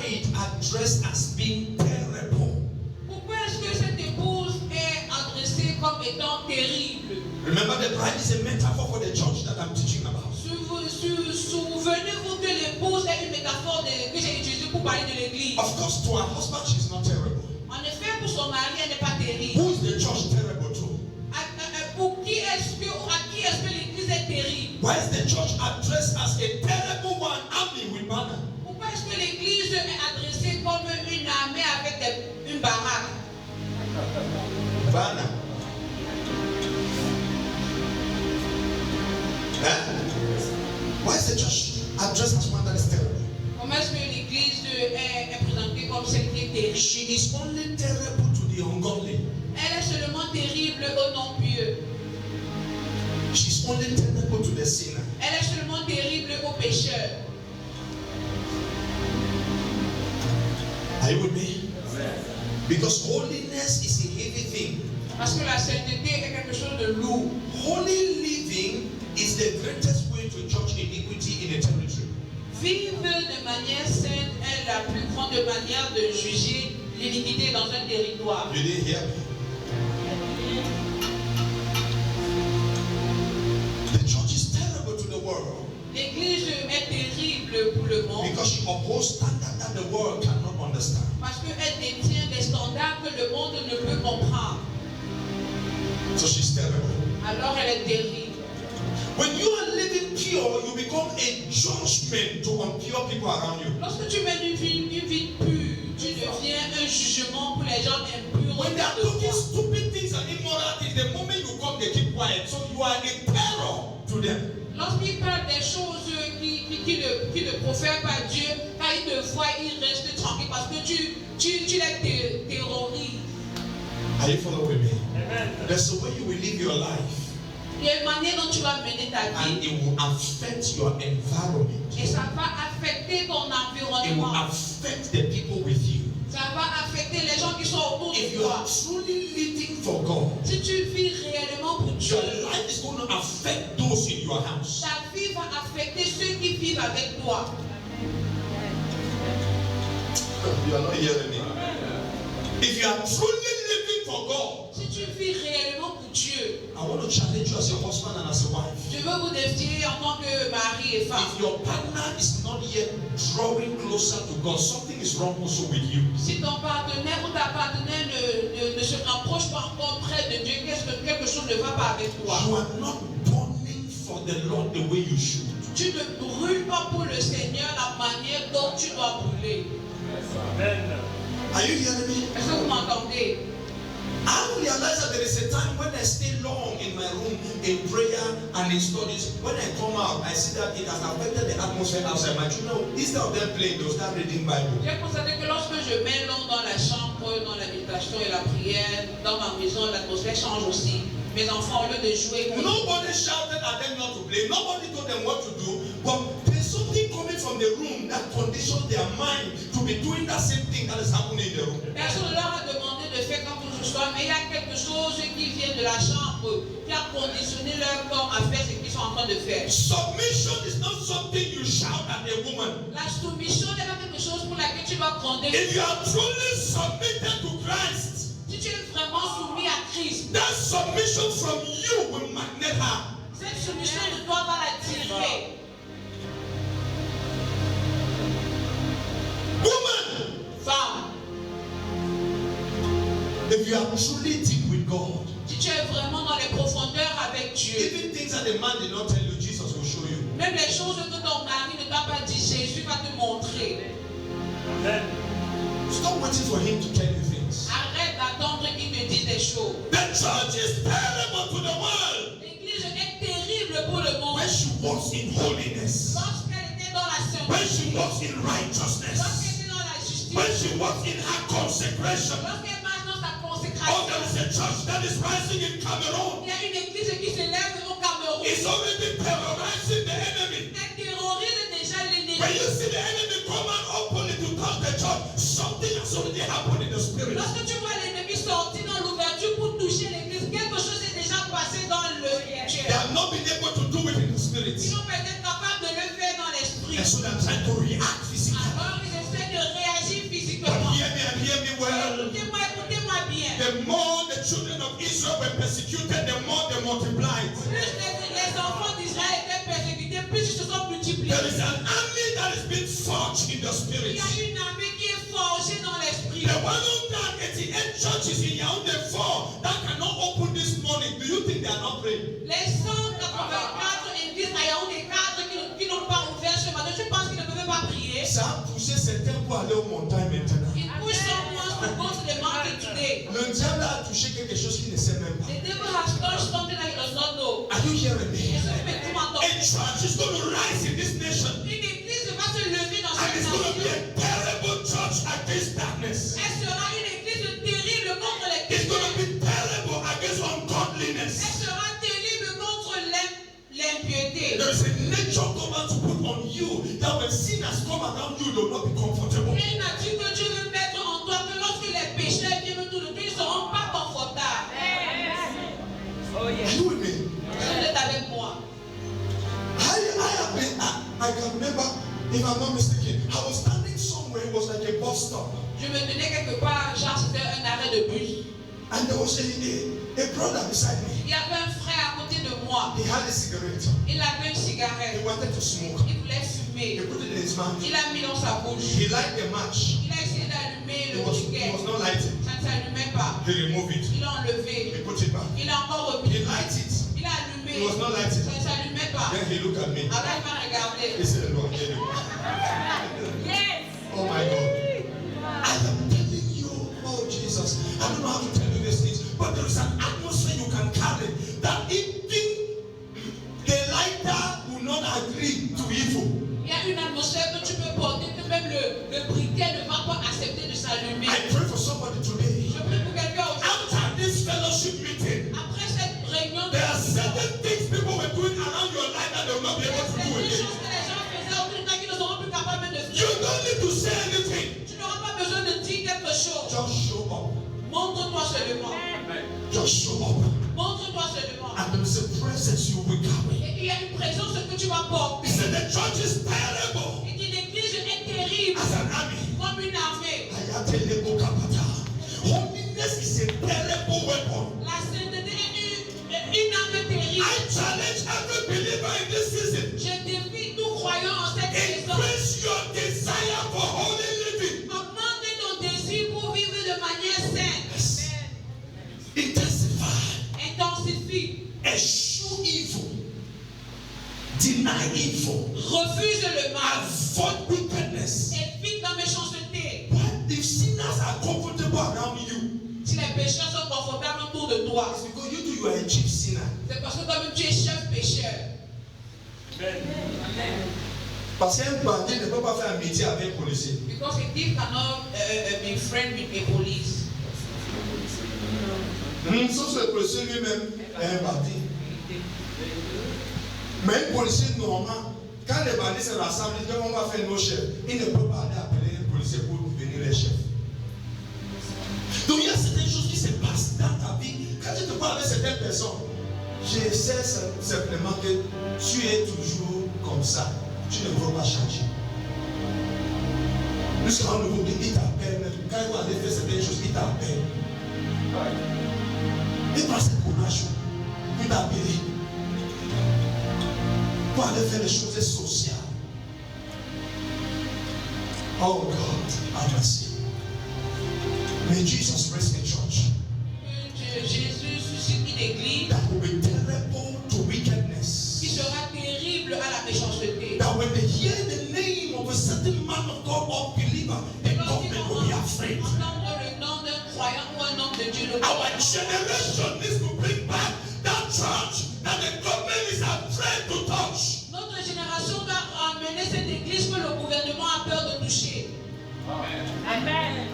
bride addressed as being terrible? Pourquoi est-ce que cette épouse est adressée comme étant terrible? Remember, the bride is a metaphor for the church that I'm teaching about. Souvenez-vous que l'épouse est une métaphore que j'ai utilisée pour parler de l'église. Of course, to her husband, she's not terrible. En effet, pour son mari, elle n'est pas terrible. Who is the church terrible to? Pour qui est-ce que l'église est terrible? Why is the church addressed as a terrible one, army with banner? Pourquoi est-ce que l'église est adressée comme une armée avec une baraque? Banner. Why is the church addressed as one that is terrible? Comment est-ce que l'église est présentée comme celle qui est terrible? She is only terrible to the ungodly. Elle est seulement terrible aux non-pieux. She's only terrible to the sinner. Elle est seulement terrible aux pécheurs. Are you with me? Because holiness is a heavy thing. Parce que la sainteté est quelque chose de lourd. Holy living is the greatest way to judge iniquity in a territory. Vivre de manière sainte est la plus grande manière de juger l'iniquité dans un territoire. You didn't hear me? The church is terrible to the world L'église est terrible pour le monde because she upholds standards that the world cannot understand. parce qu'elle détient des standards que le monde ne peut comprendre. So she's terrible. Alors elle est terrible. When you are living pure, you become a judgment to impure people around you. Lorsque tu mènes une vie pure, tu deviens un jugement pour les gens impurs. When they are talking stupid things and immoral things, the moment you come, they keep quiet. So you are a terror to them. Lorsqu'ils parlent des choses qui ne profèrent pas Dieu, quand ils te voient, ils restent tranquilles parce que tu les terrorises. Are you following me? Amen. That's the way you will live your life. Il y a une manière dont tu vas mener ta And vie it will affect your environment. et ça va affecter ton It will environnement. affect the people with you. Ça va affecter les gens qui sont autour If de you toi. are truly living for God, Si tu vis réellement pour Dieu, your life is going to affect those in your house. ta vie va affecter ceux qui vivent avec toi. You are not hearing me. If you are truly living for God, Si tu vis réellement pour Dieu, I want to challenge you as a husband and as a wife. je veux vous défier en tant que mari et femme. If your partner is not yet drawing closer to God, something is wrong also with you. Si ton partenaire ou ta partenaire ne se rapproche pas encore près de Dieu, quelque chose ne va pas avec toi. You are not burning for the Lord the way you should. Tu ne brûles pas pour le Seigneur la manière dont tu dois brûler. Are you hearing me? Est-ce que vous m'entendez? I realize that there is a time when I stay long in my room in prayer and in studies. When I come out, I see that it has affected the atmosphere outside. My children, instead of them playing, they'll start reading Bible. J'ai constaté que lorsque je mets long dans la chambre, dans la méditation et la prière, dans ma maison, l'atmosphère change aussi. Mes enfants, au lieu de jouer, Nobody shouted at them not to play. Nobody told them what to do. But there's something coming from the room that conditions their mind to be doing that same thing that is happening in the room. personne ne leur a demandé de faire comme ce soit, mais il y a quelque chose qui vient de la chambre qui a conditionné leur corps à faire ce qu'ils sont en train de faire. Submission is not something you shout at a woman. La soumission n'est pas quelque chose pour laquelle tu dois gronder. If you are truly submitted to Christ, Si tu es vraiment soumis à Christ, that submission from you will magnet her. cette soumission de toi va la tirer. Woman, Femme, if you are truly deep with God, si tu es vraiment dans les profondeurs avec Dieu, even things that the man did not tell you, Jesus will show you. même les choses que ton mari ne t'a pas dit, Jésus va te montrer. Stop waiting for him to tell you things. Arrête d'attendre qu'il te dise des choses. The church is terrible to the world L'église est terrible pour le monde. when she walks in holiness, Lorsqu'elle était dans la when sainteté, she walks in righteousness, lorsqu'elle était dans la justice, when she walks in her consecration. lorsqu'elle marche dans sa Oh, there consécration. is a church that is rising in Cameroon. Il y a une église qui s'élève au Cameroun. It's already terrorizing the enemy. Elle terrorise déjà l'ennemi. When you see the enemy come out openly to touch the church, something has already happened in the spirit. Lorsque tu vois l'ennemi sortir dans l'ouverture pour toucher l'église, quelque chose est déjà passé dans le They spirituel. have not been able to do it in the spirit. Ils sont peut-être capables de le faire dans l'esprit. And so they're trying to react physically. Alors ils essaient de réagir churches in Yaoundé 4 that cannot open this morning, do you think they are not praying? Les 184 églises à Yaoundé 4 qui n'ont pas ouvert ce matin, tu penses qu'ils ne peuvent pas prier? Ça a poussé certains pour aller aux montagnes maintenant. Ils poussent someone to go to the mountain today. Le diable a touché quelque chose qu'il ne sait même pas. The devil has touched something that he does not know. Are you hearing me? Est-ce que tu m'entends? A church is going to rise in this nation. Une église va se lever dans And cette it's going to be nation. a terrible church against darkness. Elle sera une église terrible contre les It's going to ténèbres. be terrible against Elle ungodliness. sera terrible contre l'impiété. There is a nature God wants to put on you that when sinners come around you, they will not be comfortable. Il y a une nature que Dieu veut mettre en toi, que lorsque les pécheurs viennent autour de toi, ils ne seront pas confortables. Are you with me? Vous êtes avec moi. I can remember, if I'm not mistaken, I was standing somewhere, it was like a bus stop. Je me tenais quelque part, genre c'était un arrêt de bus. And there was a brother beside me. Il y avait un frère à côté de moi. He had a cigarette. Il avait une He cigarette. wanted to smoke. Il voulait He fumer. put it in his mouth. Il l'a mis dans sa bouche. He lighted the match. Il a essayé d'allumer It le was briquet. not lighted. Ça ne s'allumait pas. He removed it. Il l'a enlevé. He put it back. Il a encore He remis. lighted it. Il a allumé. It was not lighted. Ça ne s'allumait pas. Then he looked at me. Alors il m'a regardé. He said, Lord, get it. Yes. Oh my God. I am telling you, oh Jesus, I don't know how to tell you these things, but there is an atmosphere you can carry that even the lighter will not agree to evil. Il y a une atmosphère que tu peux porter, que même le briquet ne va pas accepter de s'allumer. I pray for somebody today. Je prie pour quelqu'un aujourd'hui. After this fellowship meeting, Après cette réunion, there are certain things people were doing around your life that they will not be able to do des again. choses que les gens faisaient autour de toi qui ne seront plus capables de You faire. don't need to say anything. Tu n'auras pas besoin de dire quelque chose. Just show up. Montre-toi seulement. Just show up. Montre-toi seulement. And there is a presence you will carry. Et il y a une présence que tu vas porter. He said the church is terrible Et dit l'église est terrible as an army. comme une armée. Holiness is a terrible weapon. La sainteté est une arme terrible. I challenge every believer in this season. Je défie tout croyant en cette saison. Increase your desire for holy living. Augmentez ton désir pour vivre de manière saine. Yes. Intensify. Intensifie. Eschew evil. Deny evil. Refuse le mal. Avoid wickedness. Évite la méchanceté. Why? If sinners are comfortable around you, Si les pécheurs sont confortables autour de toi, it's because you are a chief sinner. c'est parce que toi-même tu es chef pécheur. Parce qu'un bandit ne peut pas faire un métier avec un policier. Because a thief cannot be friend with a police. Sauf que le policier lui-même est un bandit. Mais un policier normal, quand les bandits se rassemblent, ils disent on va faire nos chefs. Ils ne peuvent pas aller appeler un policier pour devenir les chefs. Donc il y a certaines choses qui se passent dans ta vie. Quand tu te parles avec certaines personnes, j'essaie simplement que tu es toujours comme ça. Tu ne veux pas changer. Jusqu'à un nouveau il t'appelle. Quand il va aller faire certaines choses, il t'appelle. Il prend ce courage pour t'appeler. Pour aller faire les choses sociales. Oh God, have mercy. May Jesus raise a church Jésus suscite une église that will be terrible to wickedness. qui sera terrible à la méchanceté. That when they hear the name of a certain man of God or believer, the government will be afraid. Entendre le nom d'un croyant ou un homme de Dieu, le Our generation needs to bring back that church that the government is afraid to touch. Notre génération doit ramener cette église que le gouvernement a peur de toucher. Amen.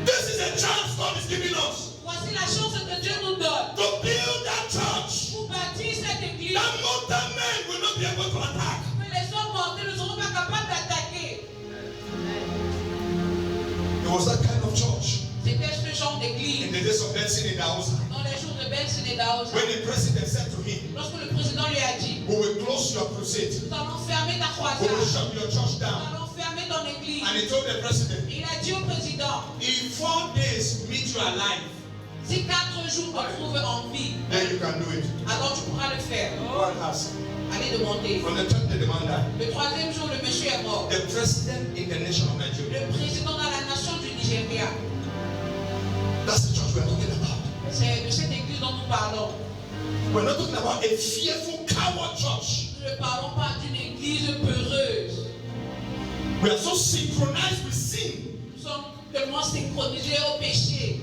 This is a chance God is giving us Voici la chance que Dieu nous donne to build that church. pour bâtir cette église. That mortal men will not be able to attack. Que les hommes mortels ne seront pas capables d'attaquer. It was that kind of church C'était ce genre in d'église the days of Benson in Daosa. dans les jours de Benson et Daosa. When the president said to him, Lorsque le président lui a dit, we will close your crusade. nous allons fermer ta We will croisade, shut your church nous down. allons fermer ton église. And he told the president, Et il a dit au président, in 4 days, meet you alive. si 4 jours te trouvent en vie, Then you can do it. alors tu pourras le faire. Go and ask. Allez demander. On the third day, the man died. Le 3e jour, le monsieur est mort. The president in the nation of Nigeria. Le président dans la nation du Nigeria. That's the church we are talking c'est de cette église dont nous parlons. We're not talking about a fearful coward church. Nous ne parlons pas d'une église peureuse. We are so synchronized with sin. Nous sommes tellement synchronisés au péché.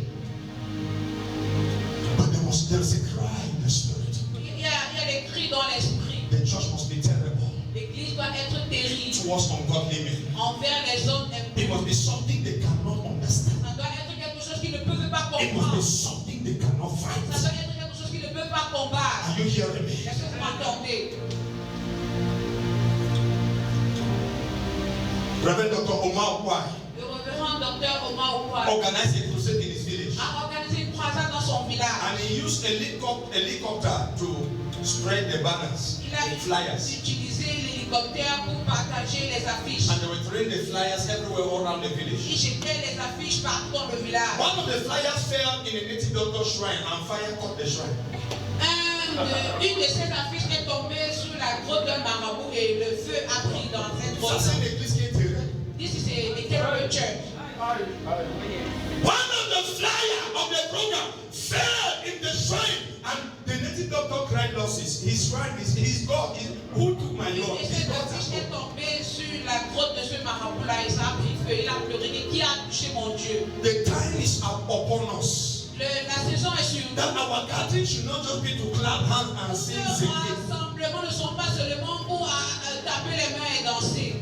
But there is a cry in the spirit. Il y a des cris dans l'esprit. The church must be terrible L'église doit être terrible towards ungodly men. envers les hommes It must impies. be something they cannot understand. Ça doit être quelque chose qu'ils ne peuvent pas It must be comprendre. something they cannot Ça fight. doit être quelque chose qu'ils ne peuvent pas combattre. Are you hearing me? Est-ce que vous m'entendez? Reverend Dr. Omar Okwai Le révérend docteur Omar Okwai organized a crusade in his village. a organisé une croisade dans son village. And he used a helicopter to spread the banners, Il a the flyers. utilisé l'hélicoptère pour partager les affiches. And they were throwing the flyers everywhere all around the Il village. jetait les affiches partout dans le village. One of the flyers fell in a native doctor shrine and fire caught the shrine. Une de ces affiches est tombée sur la grotte d'un marabout et le feu a pris dans cette Ça, grotte. c'est une église qui est terrible. This is a terrible church. One of the flyers of the program fell in the shrine, and the native doctor cried losses. His shrine is his God. Who took my Lord? Et His cette God affiche has est gone. tombée sur la grotte de ce marabout-là et ça a pris feu. Il a pleuré. Et qui a touché mon Dieu? The time is upon us. La saison est sur nous. That our gathering should not just be to clap hands and sing Nos sing. rassemblements ne sont pas seulement pour taper les mains et danser.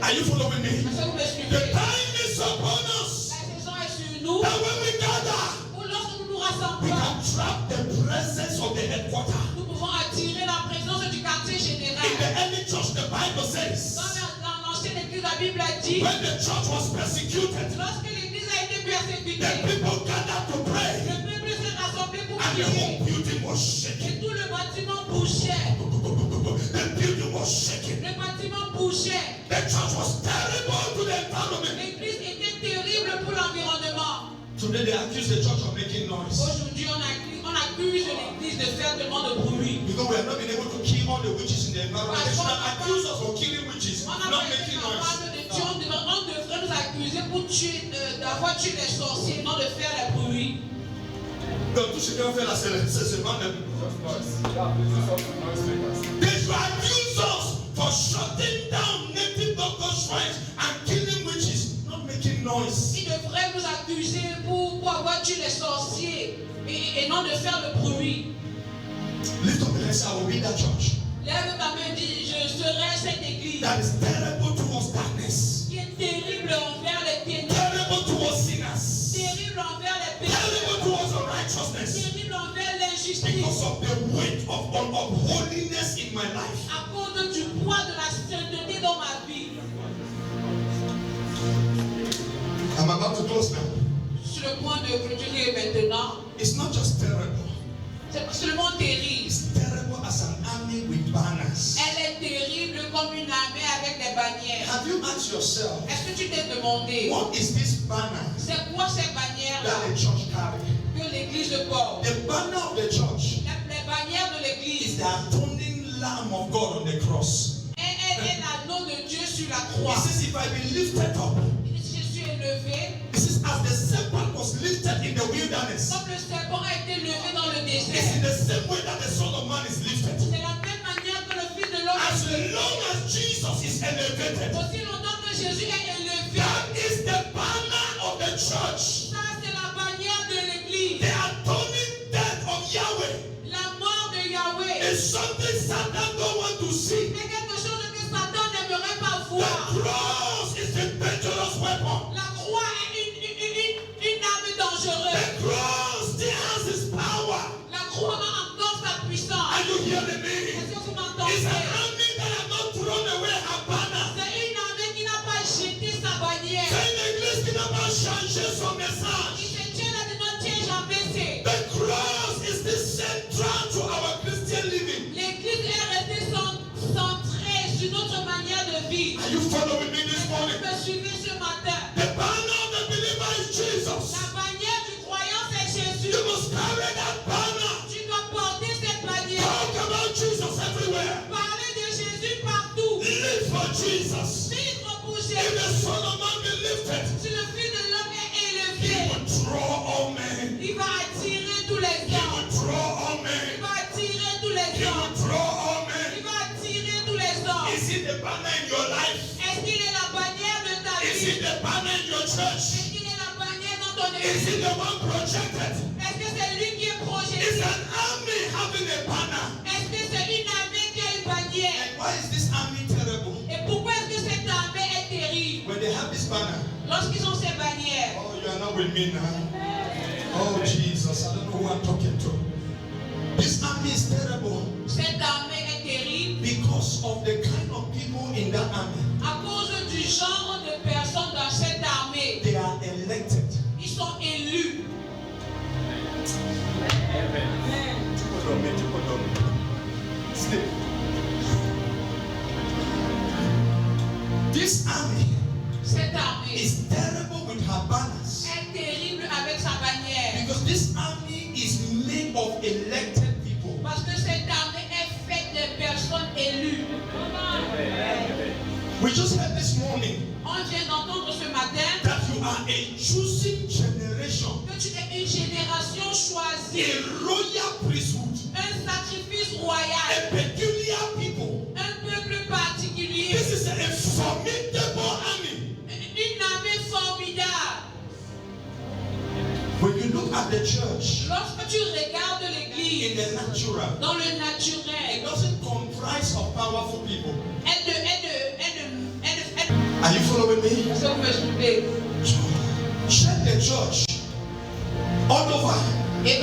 Are you following me? Est-ce que vous me The suivez? time is upon us. La saison est sur nous. That when we gather, Ou lorsque nous nous we rassemblons, can trap the presence of the headquarter. nous pouvons attirer la présence du quartier In général. the early church, the Bible says, Dans l'ancienne église, la Bible a dit, when the church was persecuted, lorsque l'église a été persécutée, the people gathered to pray, le peuple s'est rassemblé pour and the prier. whole building was shaking. Et tout le bâtiment bougeait. The building was shaking. Le bâtiment bougeait. The church was terrible to the environment. L'église était terrible pour l'environnement. Today they accuse the church of making noise Aujourd'hui, on accuse l'église de faire tellement de bruit. because we have not been able to kill all the witches in the environment. They should have accused us of killing witches, On n'a not pas été making capable noise. de tuer. On devrait nous accuser pour tuer, d'avoir tué les sorciers, non de faire le bruit. Donc tout ce qu'on fait là, c'est seulement le... They should accuse us for shutting down native doctor shrines and killing witches, not making noise. Ils devraient nous accuser pour avoir tué les sorciers et non de faire le bruit. Lift up the hands, I will be that church. Lève ta main et dis, je serai cette église That is terrible towards darkness, qui est terrible envers les ténèbres, terrible towards sinners, terrible envers les pécheurs, terrible towards unrighteousness, terrible envers l'injustice, because of the weight of holiness in my life. à cause du poids de la sainteté dans ma vie. I'm about to close now. Sur le point de clôturer maintenant, It's not just terrible. c'est pas seulement terrible. It's terrible as an army with banners. Elle est terrible comme une armée avec des bannières. Have you asked yourself, Est-ce que tu t'es demandé, what is this banner c'est quoi ces that bannières-là the church carry? que l'église porte? The banner of the church Les bannières de is l'église, the atoning Lamb of God on the cross. elle est l'anneau de Dieu sur la It croix. says, if I be lifted up, Il dit, je suis élevé, it says, as the serpent was lifted in the wilderness, comme le serpent a été levé dans le it's in désert. the same way that the Son of Man is lifted. C'est la même manière que le Fils de l'homme As est élevé. long as Jesus is elevated, Aussi longtemps que Jésus est élevé, that is the banner of the church. ça c'est la bannière de l'église. The atoning death of Yahweh La mort de Yahweh. is something Satan don't want to see. C'est quelque chose que Satan n'aimerait pas The voir. cross is a dangerous weapon. La croix est une arme dangereuse. The cross still has its power. La croix a encore sa puissance. Are you hearing me? Est-ce que vous It's m'entendez? an army that has not thrown away her banner. C'est une armée qui n'a pas jeté sa bannière. C'est une église qui n'a pas changé son Qui message. se tient là devant Dieu jamais c'est. The cross is the central to our Christian living. L'église est restée centrée sur notre manière de vivre. Are you following me this Vous morning? me suivez ce matin. The banner of the believer is Jesus. La bannière du croyant c'est Jésus. You must carry that banner. Tu dois porter cette bannière. Talk about Jesus everywhere. Parler de Jésus partout. Live for Jesus. Vivre pour If Jésus. the Son of Man be lifted, Si le Fils de l'homme est he élevé, will draw all men. il va attirer tous les church? Est-ce qu'il est la bannière dans ton Is he église? the one projected? Est-ce que c'est lui qui est Is projeté? an army having a banner? Est-ce que c'est une armée qui a une bannière? And why is this army terrible? Et pourquoi est-ce que cette armée est terrible? When they have this banner, Lorsqu'ils ont ces bannières. oh, you are not with me now. Oh, Jesus, I don't know who I'm talking to. This army is terrible Cette armée est terrible because of the kind of people in that army. à cause du genre de personnes dans cette armée. They are elected. Ils sont élus. Sleep. This army Cette armée is terrible with her banners est terrible avec sa bannière. because this army is made of elected people. Parce que cette armée est faite de personnes élues. We just heard this morning On vient d'entendre ce matin that you are a choosing generation, que tu es une génération choisie, a royal priesthood, un sacrifice a royal, peculiar people. un peuple particulier, This is a formidable army. une armée formidable. When you look at the church Lorsque tu regardes in l'église the natural, dans le it naturel, doesn't comprise of powerful people. Are you following me? Est-ce que vous me suivez? Check the church all over. Évaluez You will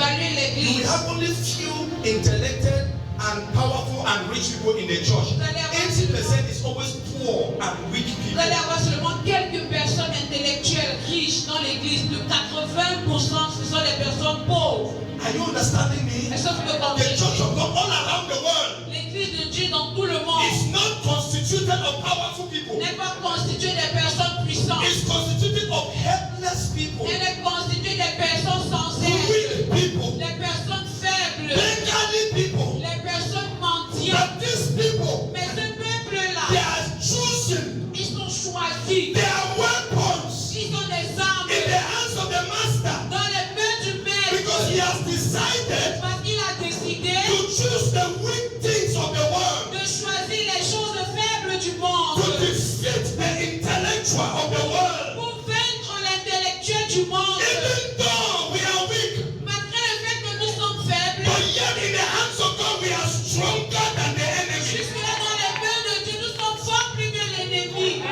l'église. have only few intellectual and powerful and rich people in the church. 80% is always poor and weak Vous people. allez avoir seulement quelques personnes intellectuelles riches dans l'église. Le 80% ce sont les personnes pauvres. Are you understanding me? Est-ce que vous me The comprenez? church of God all around the world L'église de Dieu dans tout le monde is not constituted of powerful people. n'est pas constituée des personnes puissantes. It's constituted of helpless people, Elle est constituée des personnes sans aide, weak people, des personnes faibles, beggarly people. les personnes mendiantes. But these people, Mais ce they peuple-là, are chosen. ils sont choisis. Their weapons Ils ont des armes in the hands of the master dans les mains du maître. because he has decided Parce qu'il a décidé to choose the weak things of the world de choisir les choses faibles du monde to defeat the intellectual of the world. pour vaincre l'intellectuel du monde. Even though we are weak, Malgré le fait que nous sommes faibles, but yet in the hands of God we are stronger than the enemy. jusque-là dans les mains de Dieu, nous sommes forts plus que l'ennemi.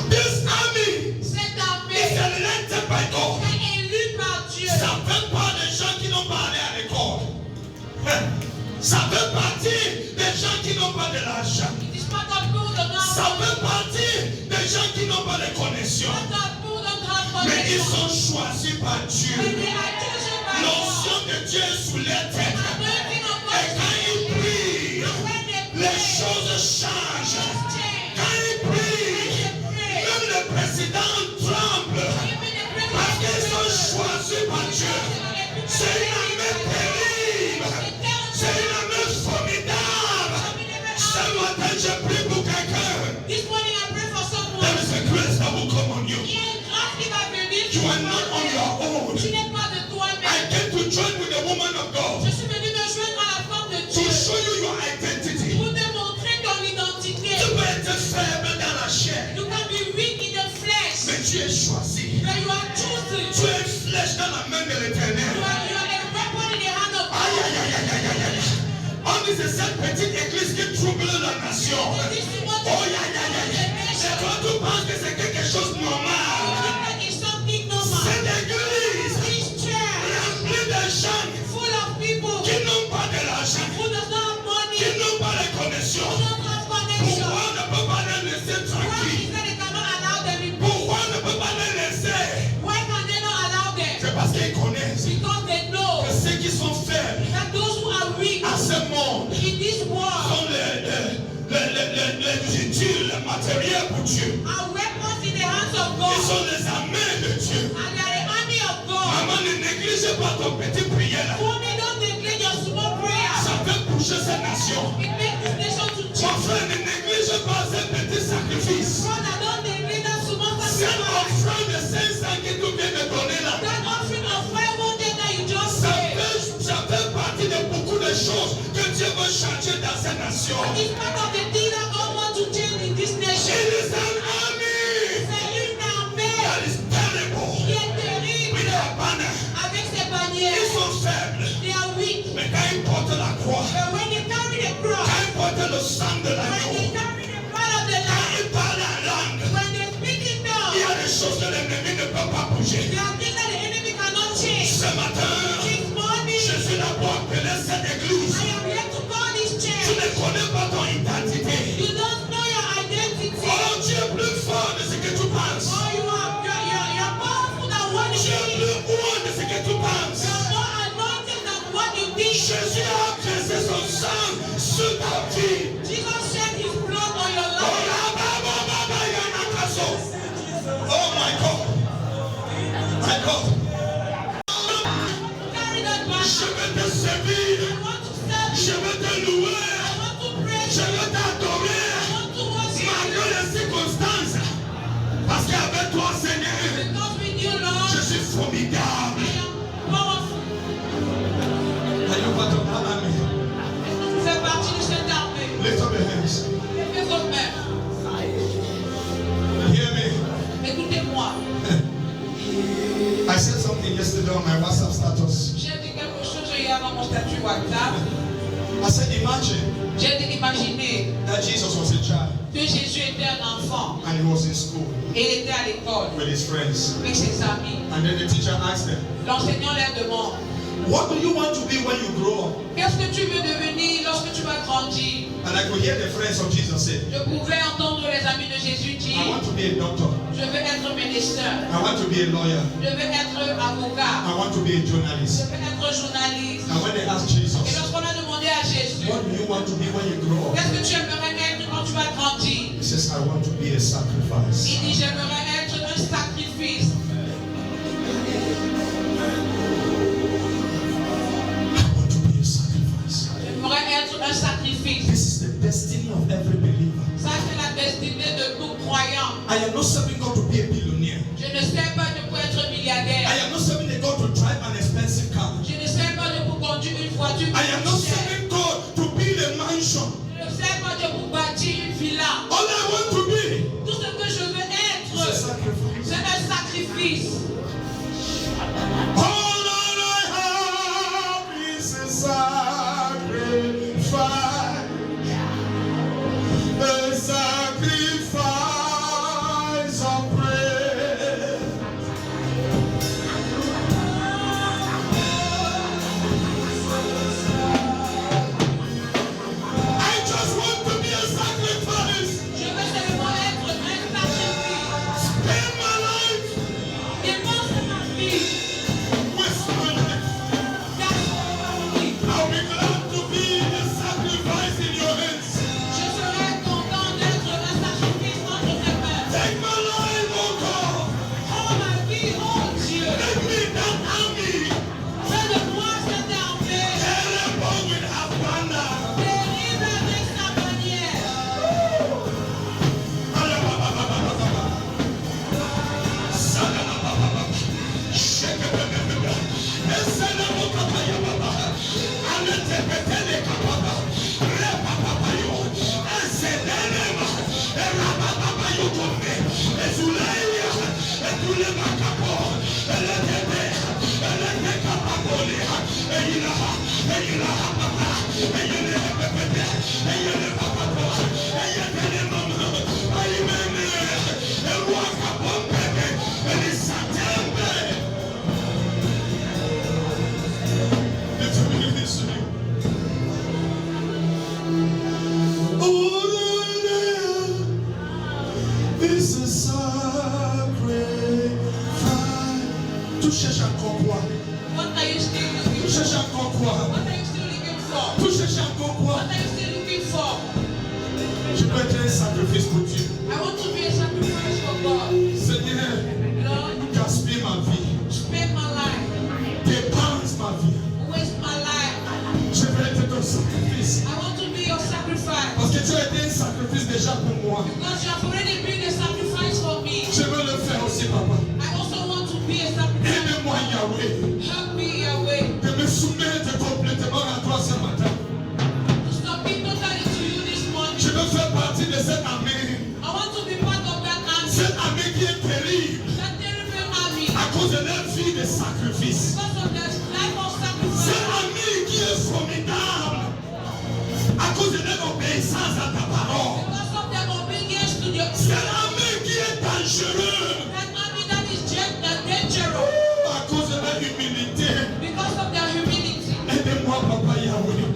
This army Cette is armée elected by God. est élue par Dieu. Ça fait pas des gens qui n'ont pas allé à l'école. Ça fait partie des gens qui n'ont pas de l'argent. It is not a pour de Ça grande fait partie des gens qui n'ont pas de connexion. Mais ils sont choisis par Dieu. L'onction de Dieu est sous les têtes. Et quand ils prient, les choses changent. Quand ils prient, même le président tremble. Parce qu'ils sont choisis par Dieu. C'est une armée terrible. C'est une armée formidable. Ce matin, je prie pour quelqu'un. This morning I pray for someone. There is a grace that will come on you. Il y a une grâce qui va venir. You are not on your own. Tu n'es pas de I toi-même. came to join with the woman of God Je suis venu me joindre à la femme de to Dieu show you your identity. pour te montrer ton identité. Tu peux être faible dans la chair, You can be weak in the flesh, mais tu es choisi. but you are chosen. Tu es une flèche dans la main de l'Éternel. You are a weapon in the hand of Aïe, God. aïe, aïe, aïe, aïe, aïe, aïe. On dit c'est cette petite église qui trouble la nation. Oh, aïe, aïe, aïe, aïe. Et toi, tu penses que c'est quelque chose de normal. It's something normal. Cette église This church remplie de gens full of people qui n'ont pas de l'argent, who does not have money, qui who n'ont pas de connexion. don't have connection. Pourquoi on ne peut pas les laisser Why tranquilles? is that they cannot allow them in peace? Pourquoi on ne peut pas les laisser? Why can they not allow them? C'est parce qu'ils connaissent Because they know que ceux qui sont faibles that those who are weak à ce monde in this world sont les utiles, les matériels pour Dieu. are weapons in the hands of Ils God. sont les armées de Dieu. And they are the army of God. Maman, ne néglige pas ton petit prière là. Mommy, don't neglect your small prayer. Ça fait bouger cette nation. It makes this nation to Mon change. frère, ne néglige pas ce petit sacrifice. Brother, don't neglect that small Cette sacrifice. offrande de 500 que tu viens de donner là, That offering of 500 that you just paid. ça fait partie de beaucoup de choses que Dieu veut changer dans cette nation. It's part of the thing that God wants to change in this nation. It is an army. C'est portent la croix, But when they carry the cross, quand ils portent le sang de when l'agneau, they carry the blood of the quand Lamb, ils parlent en langue, when they speak in il y tongues, a des choses que l'ennemi ne peut pas bouger. there are things that the enemy cannot change. Ce matin, This morning, je suis là pour appeler cette église. I am here to call this Tu church. ne connais pas ton identité. You don't know your identity. Oh, tu es plus fort de ce que tu penses. Oh, you're powerful than what you Tu es think. plus haut de ce que tu penses. You're more anointed than what you think. Jésus a versé son sang sur ta vie. Jesus shed his blood on your Oh, life. là, baba, il y a un attaso. Oh my God. My God. Carry that back. Je vais te servir. I want to serve Je you. vais te louer. I want to praise Je you. vais t'adorer. I want to worship Malgré you. les circonstances. Parce qu'avec toi, Seigneur, Because with you, Lord, je suis formidable. I am powerful. Are you part of that army? Tu fais partie de cette armée. Lift up your hands. Levez vos mains. Hear me. Écoutez-moi. I said something yesterday on my WhatsApp status. J'ai dit quelque chose hier dans mon statut WhatsApp. I said, imagine J'ai dit imaginer that Jesus was a child que Jésus était un enfant and he was in school et il était à l'école with his friends. avec ses amis. And then the teacher asked them, L'enseignant leur demande, what do you want to be when you grow up? qu'est-ce que tu veux devenir lorsque tu vas grandir? And I could hear the friends of Jesus say, Je pouvais entendre les amis de Jésus I dire, want to be a doctor. je veux être médecin, I want to be a lawyer. je veux être avocat, I want to be a je journalist. veux être journaliste. And when they asked Et Jesus, lorsqu'on a demandé à Jésus, what do you want to be when you grow up? qu'est-ce que tu aimerais être quand tu vas grandir? He says, I want to be a sacrifice. Il dit, j'aimerais être un sacrifice. I want to be a sacrifice. J'aimerais être un sacrifice. This is the destiny of every believer. Ça, c'est la destinée de tout croyant. I am not serving God to be a billionaire. Je ne sais pas de pour être milliardaire. I am not serving a God to drive an expensive car. Je ne sais pas de pour conduire une voiture. I am not chère. serving God to build a mansion. Je ne sais pas de pour bâtir une villa. All I want to be Tout ce que je veux is a être, sacrifice. c'est un sacrifice. All I have is a sacrifice. A sacrifice of praise. I just want to be a sacrifice. Je veux seulement être un sacrifice. Spend my life Dépense ma vie. with my life. Gâche ma vie. I'll be glad to be a sacrifice in your hands. Je serai content d'être un sacrifice entre tes mains. Take my life, oh God. Oh ma vie, oh Dieu. Make me that army. Fais de moi cette armée. Terrible with Havana. Terrible avec sa bannière. This is sacrifice. Tu cherches encore quoi? What are you still Tu looking cherches for? encore quoi? What are you still looking for? Tu cherches encore quoi? What are you still looking for? Je peux être un sacrifice pour Dieu. I want to be a sacrifice for God. Seigneur, Lord, gaspille ma vie. spend my life. Dépense ma vie. Waste my life. Je veux être ton sacrifice. I want to be your sacrifice. Parce que tu as été un sacrifice déjà pour moi. Because you have already been a sacrifice for me. Je veux le faire aussi, papa. I also want to be a sacrifice. Aide-moi, Yahweh, Help me, Yahweh, de me soumettre complètement à toi ce matin. to submit totally to you this morning. Je veux faire partie de cette armée. I want to be part of that army. Cette armée qui est terrible That terrible army. à cause de leur vie de sacrifice. Because of the life of Cette sacrifice. armée qui est formidable à ta parole. Because of their obedience to your C'est l'ami qui est dangereux. that army that is dangerous. À cause de la humilité. Because of their humility. Aidez-moi, Papa Yahweh.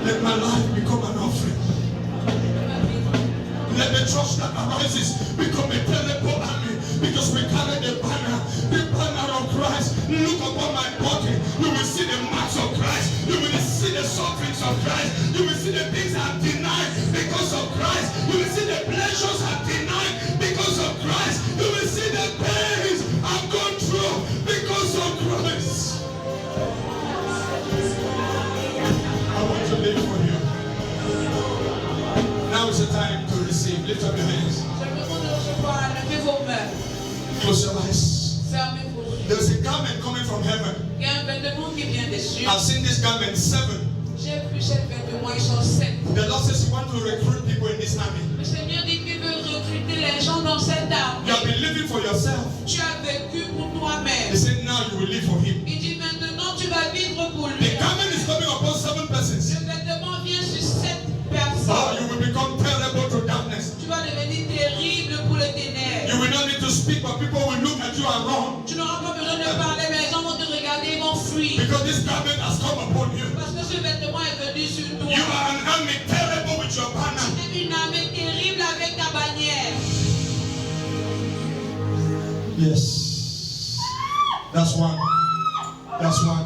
Let my life become an offering. Let the church that arises become a terrible army, because we carry the banner of Christ. Look upon my body. You will see the marks of Christ. You will see the sufferings of Christ. You will see the things I've denied because of Christ. You will see the pleasures I've denied because of Christ. You will see the pains I've gone through because of Christ. I want to live for you. Now is the time to receive. Lift up your hands. Je me demande de recevoir. Levez vos mains. Close your eyes. Fermez vos yeux. There's a garment coming from heaven. Il y a un vêtement qui vient des cieux. I've seen this garment 7. J'ai vu ces vêtements, ils sont 7. The Lord says He wants to recruit people in this army. Le Seigneur dit qu'il veut recruter les gens dans cette armée. You have been living for yourself. Tu as vécu pour He toi-même. said now you will live for Him. Il dit maintenant tu vas vivre pour lui. The garment is coming upon 7 persons. Le vêtement vient sur 7 Oh, personnes. you will become terrible to darkness. Tu vas devenir terrible pour les ténèbres. You will not need to speak, but people will look at you and run. Tu n'auras pas besoin de parler, mais les gens vont te regarder, ils vont fuir. Because this garment has come upon you. Parce que ce vêtement est venu sur toi. You are an army terrible with your banner. Tu es une armée terrible avec ta bannière. Yes. That's one. That's one.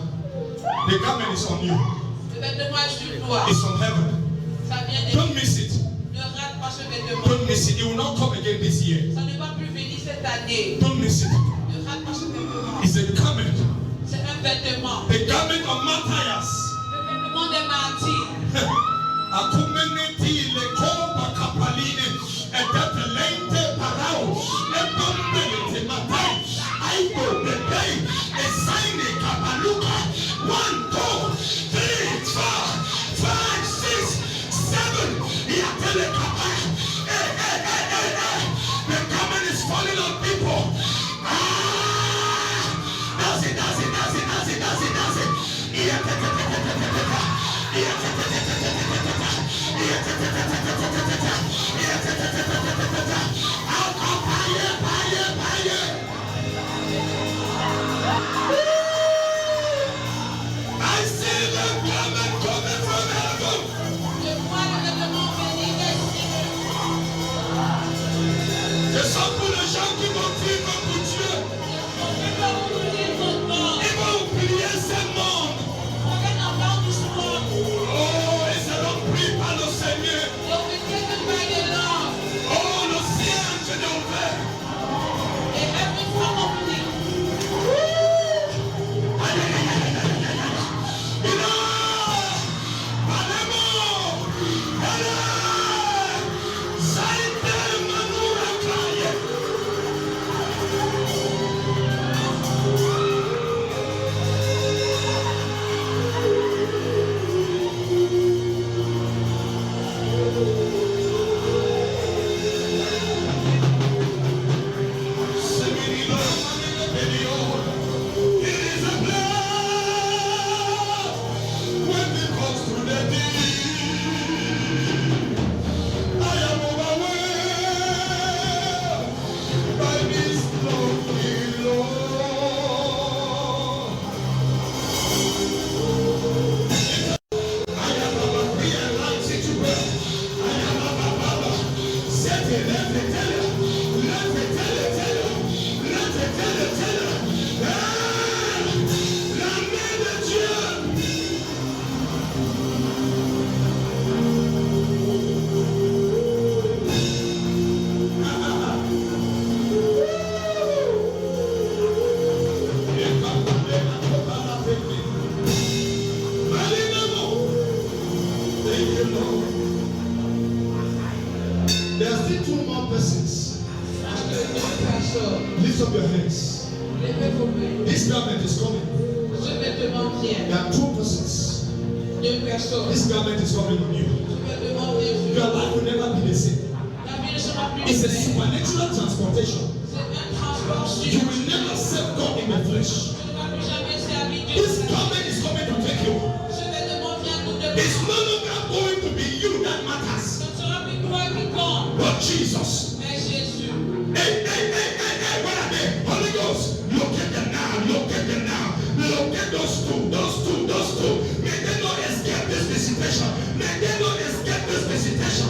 The garment is on you. Le vêtement est sur toi. It's from heaven. Ça vient de Don't miss it. Ne rate pas ce vêtement. Don't miss it. It will not come again this year. Ça ne va plus venir cette année. Don't miss it. Ne rate pas ce vêtement. It's a garment. C'est un vêtement. The garment of Matthias. Le vêtement des martyrs. Akumeneti le kopa kapaline etetelente parao epombelete matai aibo bebei esaine kapaluka 1, 2, 3, 4, 5, 6, 7 yatele kapa. The garment is falling on people. Does it. I see the garment coming from heaven. Je vois le vêtement venir des cieux. Je sens pour les gens qui vont vivre pour Dieu. Je peux oublier ton corps. Ils vont oublier ce monde. On va en parler du soir. Oh, ils seront pris par le Seigneur. Donc, Dieu te paye de l'or. Oh, le ciel est ouvert. Et every form of thing. There are still 2 more persons. Lift up your hands. Levez vos mains. This garment is coming. Ce vêtement vient. There are 2 persons. 2 personnes. This garment is coming on you. Ce vêtement vient sur Your life will never be the same. la vie ne sera plus It's a vraie. supernatural transportation. C'est un transport You sur. will never serve God in the flesh. Tu ne vas plus jamais servir Dieu. This garment is coming to take you. Ce vêtement vient pour te It's no longer going to be visitation. May they not escape this visitation.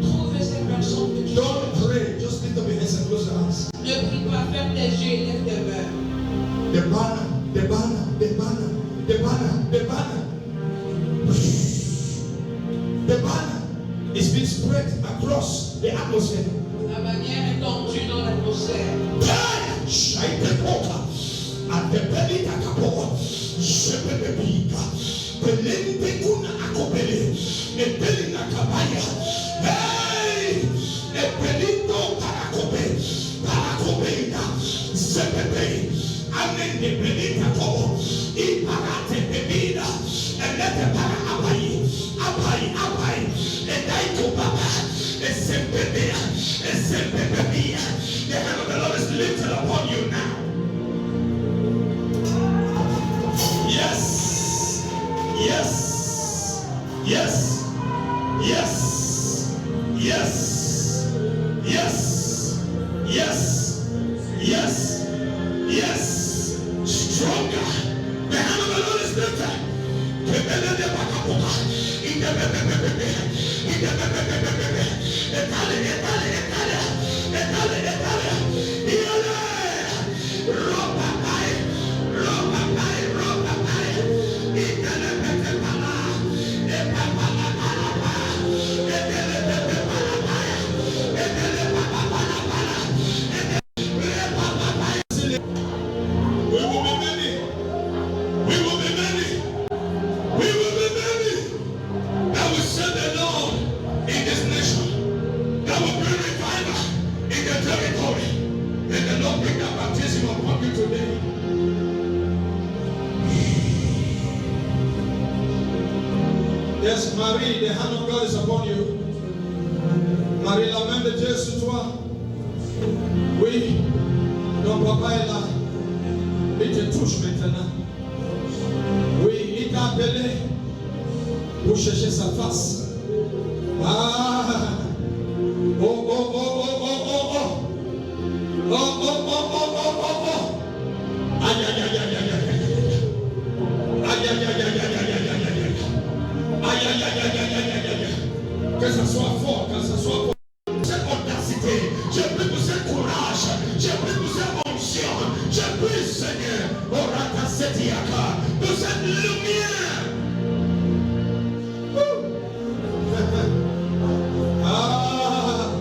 Trouve ces personnes que tu Don't pray. Just lift up your hands and close your eyes. ne prie pas, ferme tes yeux et lève tes mains. The banner, the banner, the banner, the banner, the banner. The banner is being spread across the atmosphere. La manière étendue dans l'atmosphère. The hand of the Lord is lifted upon you now. Yes. Yes. Yes. Yes. Yes. Yes. Yes. Yes. Yes. Stronger. The hand of the Lord is lifted. Yes, Marie, the hand of God is upon you. Marie, la main de Dieu sur toi. Oui, ton papa est là. Il te touche maintenant. Oui, il t'a appelé pour chercher sa face. Ah! Oh, oh, oh, oh, oh, oh, oh. Oh, oh, oh, oh, oh, oh, oh. Aïe, aïe, aïe, aïe, aïe, aïe. Aïe, aïe, aïe, aïe, aïe, aïe, aïe, aïe. Aïe, aïe, aïe, aïe, aïe, aïe, aïe, aïe. Que ça soit fort, que ça soit fort. Cette audacité, j'ai pris pour ce courage, j'ai pris pour cette onction, j'ai pris, Seigneur, Orata Setiaka, pour cette lumière. Ah,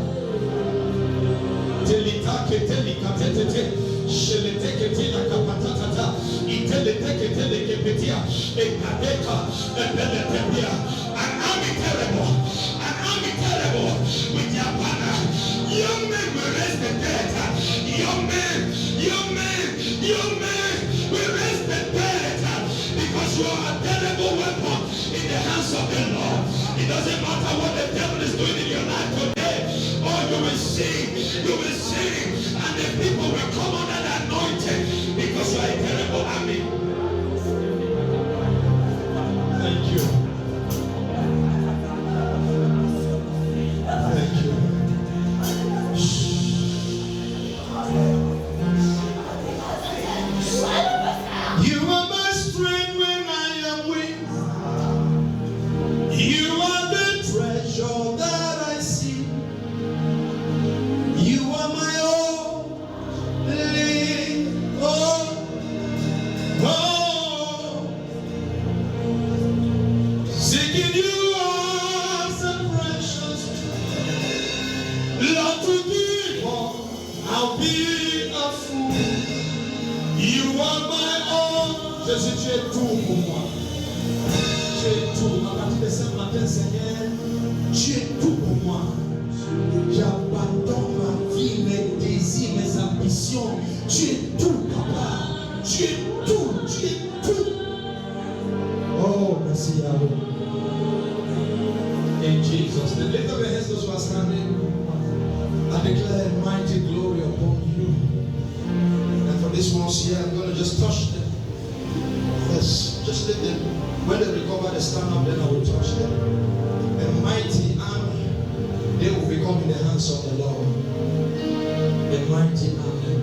Telita, Ketelika, Tete, Shelete, Ketila, Kapatata, Itelete, Ketele, Kepetia, Ekadeka, Epeletepia, an army terrible, with your banner. Young men will raise the dead. Young men will raise the dead because you are a terrible weapon in the hands of the Lord. It doesn't matter what the devil is doing in your life today. Oh, you will sing, and the people will come under the anointing because you are a terrible army. Thank you. Thank you. You are my strength when I am weak. You are the treasure that I see. You are my only hope. Seeking you as a precious Lord, to give more, I'll be a fool. You are my own. Jésus, tu es tout pour moi. Tu es tout. À partir de ce matin, Seigneur, tu es tout pour moi. J'abandonne ma vie, mes désirs, mes ambitions. Tu es tout, Papa. Tu es tout. Tu es tout. Oh, merci à vous. In Jesus' name. Lift up your hands, those who are standing. I declare mighty glory upon you. And for this ones here, I'm going to just touch them. Yes. Just let them. When they recover, they stand up, then I will touch them. A mighty army, they will become in the hands of the Lord. A mighty army.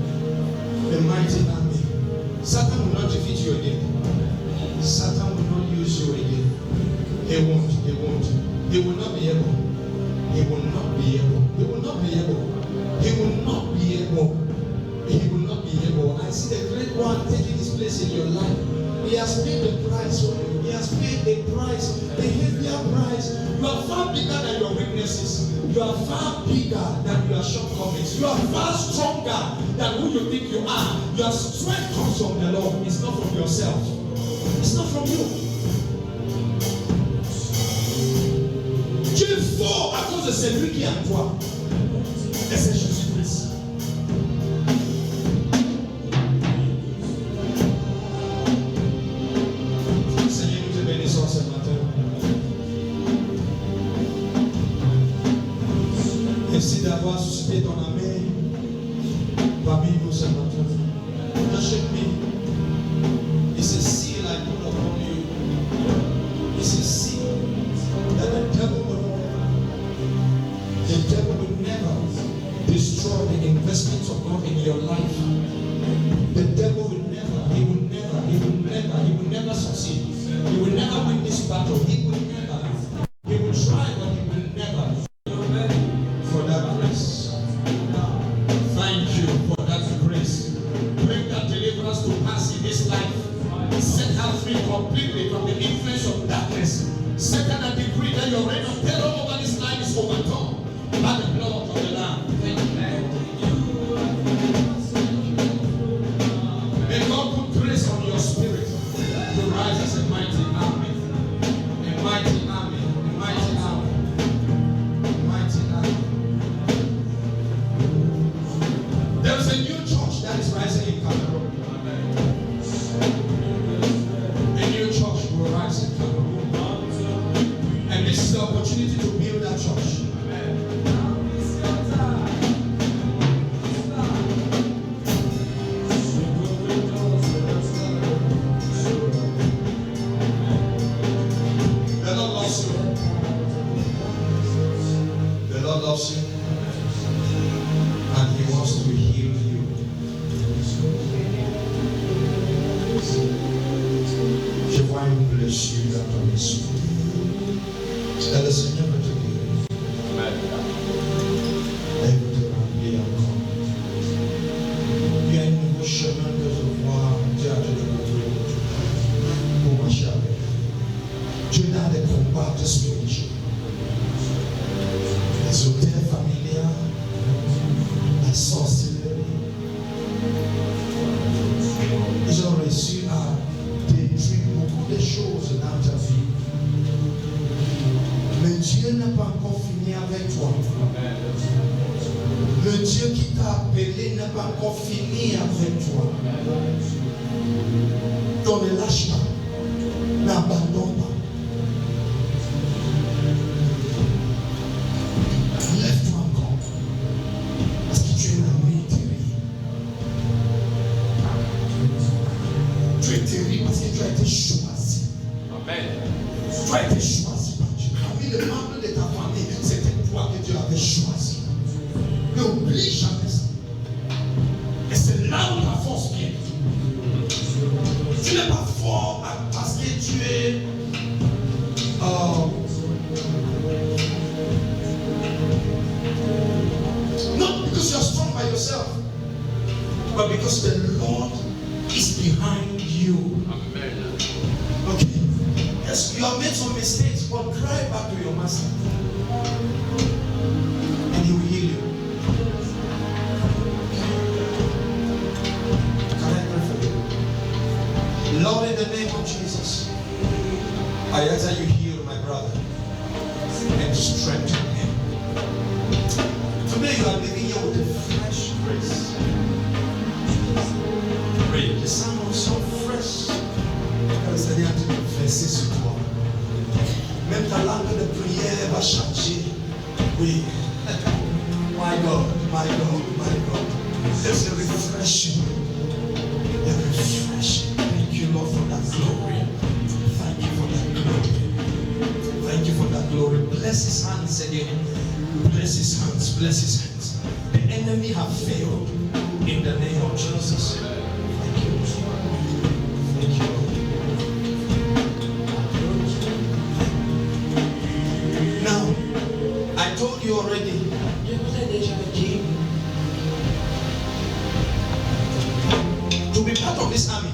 A mighty army. Satan will not defeat you again. Satan will not use you again. He won't. He won't. He will not be able. He will not be able. He will not be able. He will not be able. He will not be able. I see the great one taking his place in your life. He has paid the price for you. He has paid a price, a heavier price. You are far bigger than your weaknesses. You are far bigger than your shortcomings. You are far stronger than who you think you are. Your strength comes from the Lord. It's not from yourself. It's not from you. Tu es fort à cause de celui qui est en toi. Et c'est Jésus-Christ. Seigneur, nous te bénissons ce matin. Merci d'avoir suscité ton ami parmi nous ce matin. Worship me. It's a seal I put upon you. It's a seal that the devil will never destroy the investments of God in your life. The devil will never succeed. He will never win this battle. He will try, but he will never. For that grace. Thank you for that grace. Bring that deliverance to pass in this life. Set her free completely from the influence of darkness. Second, and decree that your reign of terror over this life is overcome by the blood of the Lamb. May God put grace on your spirit to rise as a mighty army. A mighty army. A mighty army. A mighty army. There is a new church that is rising in Cameroon. A new church will rise in Cameroon. And this is the opportunity to build that church. The Lord loves you. The Lord loves you. And He wants to heal you. Je vois une blessure dans ton esprit. Et le Seigneur veut te guérir. Et il veut te remplir encore. Il y a un nouveau chemin que je vois. Dieu a te découvrir pour marcher avec. Dieu a des combats spirituels. Les hôtels familiales, la sorcellerie. Ils ont réussi à détruire beaucoup de choses dans ta vie. Mais Dieu n'a pas encore fini avec toi. Le Dieu qui t'a appelé n'a pas encore fini avec toi. Donc ne lâche pas. N'abandonne pas. Lève-toi encore. Parce que tu es un homme terrible. Tu es terrible parce que tu as été choisi. Amen. Tu as été choisi par Dieu. Parmi les membres de ta famille, c'était toi que Dieu avait choisi. N'oublie jamais ça. Et c'est là où ta force vient. Tu n'es pas fort parce que tu es not because you are strong by yourself, but because the Lord is behind you. Amen. Okay. Yes, you have made some mistakes, but cry back to your master. And He will heal you. Can I pray for you? Lord, in the name of Jesus, I ask that you heal my brother and strengthen him. Today you are living here with a fresh grace. Pray. The sound was so fresh. C'est-à-dire que tu peux verser sur toi. Même ta langue de prière va changer. Oui. My God, my God, my God. There's a refreshing. A refreshing. Thank you, Lord, for that glory. bless his hands. The enemy have failed in the name of Jesus. Thank you. Thank you. Now, I told you already. Je vous ai déjà dit. To be part of this army,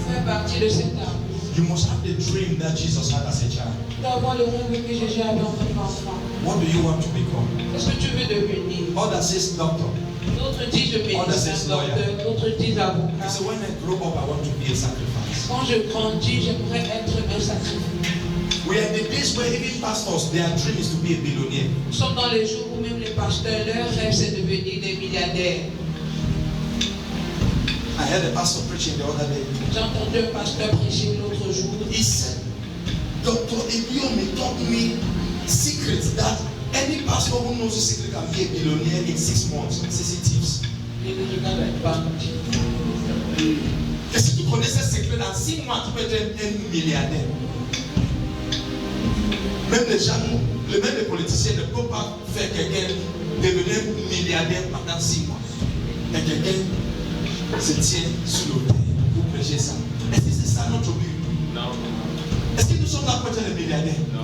Faire partie de cette arme. you must have the dream that Jesus had as a child. Tu dois avoir le rêve que Jésus avait en tant qu'enfant. What do you want to become? Qu'est-ce que tu veux devenir? Others says doctor. D'autres disent je médecin, docteur, d'autres disent He avocat. said, when I grow up, I want to be a sacrifice. Quand je grandis, j'aimerais être un sacrifice. We are in the days where even pastors, their dream is to be a billionaire. Nous sommes dans les jours où même les pasteurs, leur rêve c'est de devenir des milliardaires. I heard a pastor preaching the other day. J'ai entendu un pasteur prêcher l'autre jour. He said, Dr. Ebiomi taught me secrets that any pastor who knows the secret can be a billionaire in 6 months. Sensitives. Il me regarde avec banque. Et si tu connaissais ce secret, dans 6 mois, tu peux être un milliardaire. Même les gens, même les politiciens ne peuvent pas faire quelqu'un devenir milliardaire pendant 6 mois. Et quelqu'un se tient sur l'autel pour prêcher ça. Est-ce que c'est ça notre but? Non. Est-ce que nous sommes là pour être des milliardaires? Non.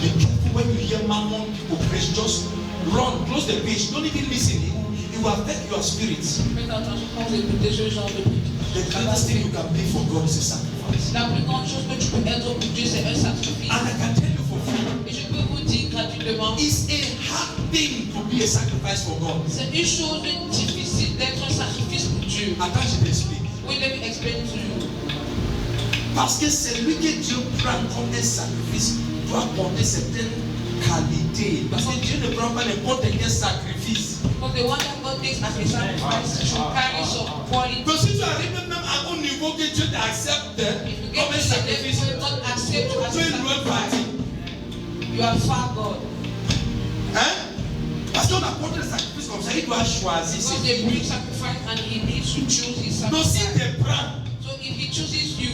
Be careful when you hear mammon people preach. Just run, close the page. Don't even listen. It will affect your spirits. Faites attention quand vous écoutez ce genre de The greatest thing you can be for God is a sacrifice. La plus grande chose que tu peux être pour Dieu, c'est un sacrifice. And I can tell you for free, Et je peux vous dire gratuitement, it's a hard thing to be a sacrifice for God. c'est une chose difficile d'être un sacrifice pour Dieu. Attends, je t'explique. Oui, let me explain to you. Parce que celui que Dieu prend comme un sacrifice doit apporter certaines qualités. Parce que Dieu ne prend pas n'importe quel sacrifice. Because the one that God takes as a sacrifice should carry some quality. Donc si tu arrives même à un niveau que Dieu t'accepte If you get comme to un the sacrifice, level where God accepts you as tu a es loin de partir. sacrifice, you are far God. Hein? Parce qu'on apporte le sacrifice comme ça, il doit choisir. Because they bring sacrifice and he needs to choose his Donc s'il sacrifice. te prend, So if he chooses you,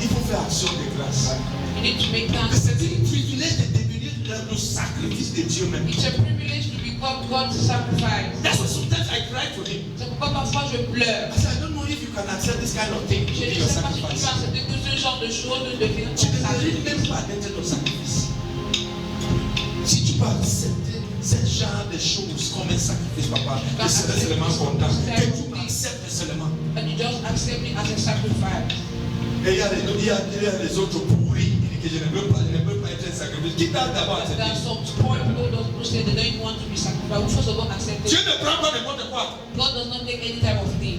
il faut faire action de grâce. you need to make C'est thanksgiving. un privilège de devenir le sacrifice de Dieu même. It's a privilege to become God's sacrifice. That's why sometimes I cry to him. C'est pourquoi parfois je pleure. I said, I don't know if you can accept this kind of thing to Je be ne your sais pas si tu sacrifice. peux accepter que ce genre de choses deviennent Tu ton ne mérites même sacrifice. pas d'être ton sacrifice. Si tu peux accepter ce genre de choses comme un sacrifice, papa, je serai seulement content. Que tu m'acceptes seulement. And you just accept it as a sacrifice. Et il y a les autres pourris qui disent que je ne veux pas être un sacrifice. Qui t'a d'abord There are accepté? some spoiled people who say they don't want to be sacrificed. First of all, accept Dieu it. ne prend pas n'importe quoi. God does not take any type of thing.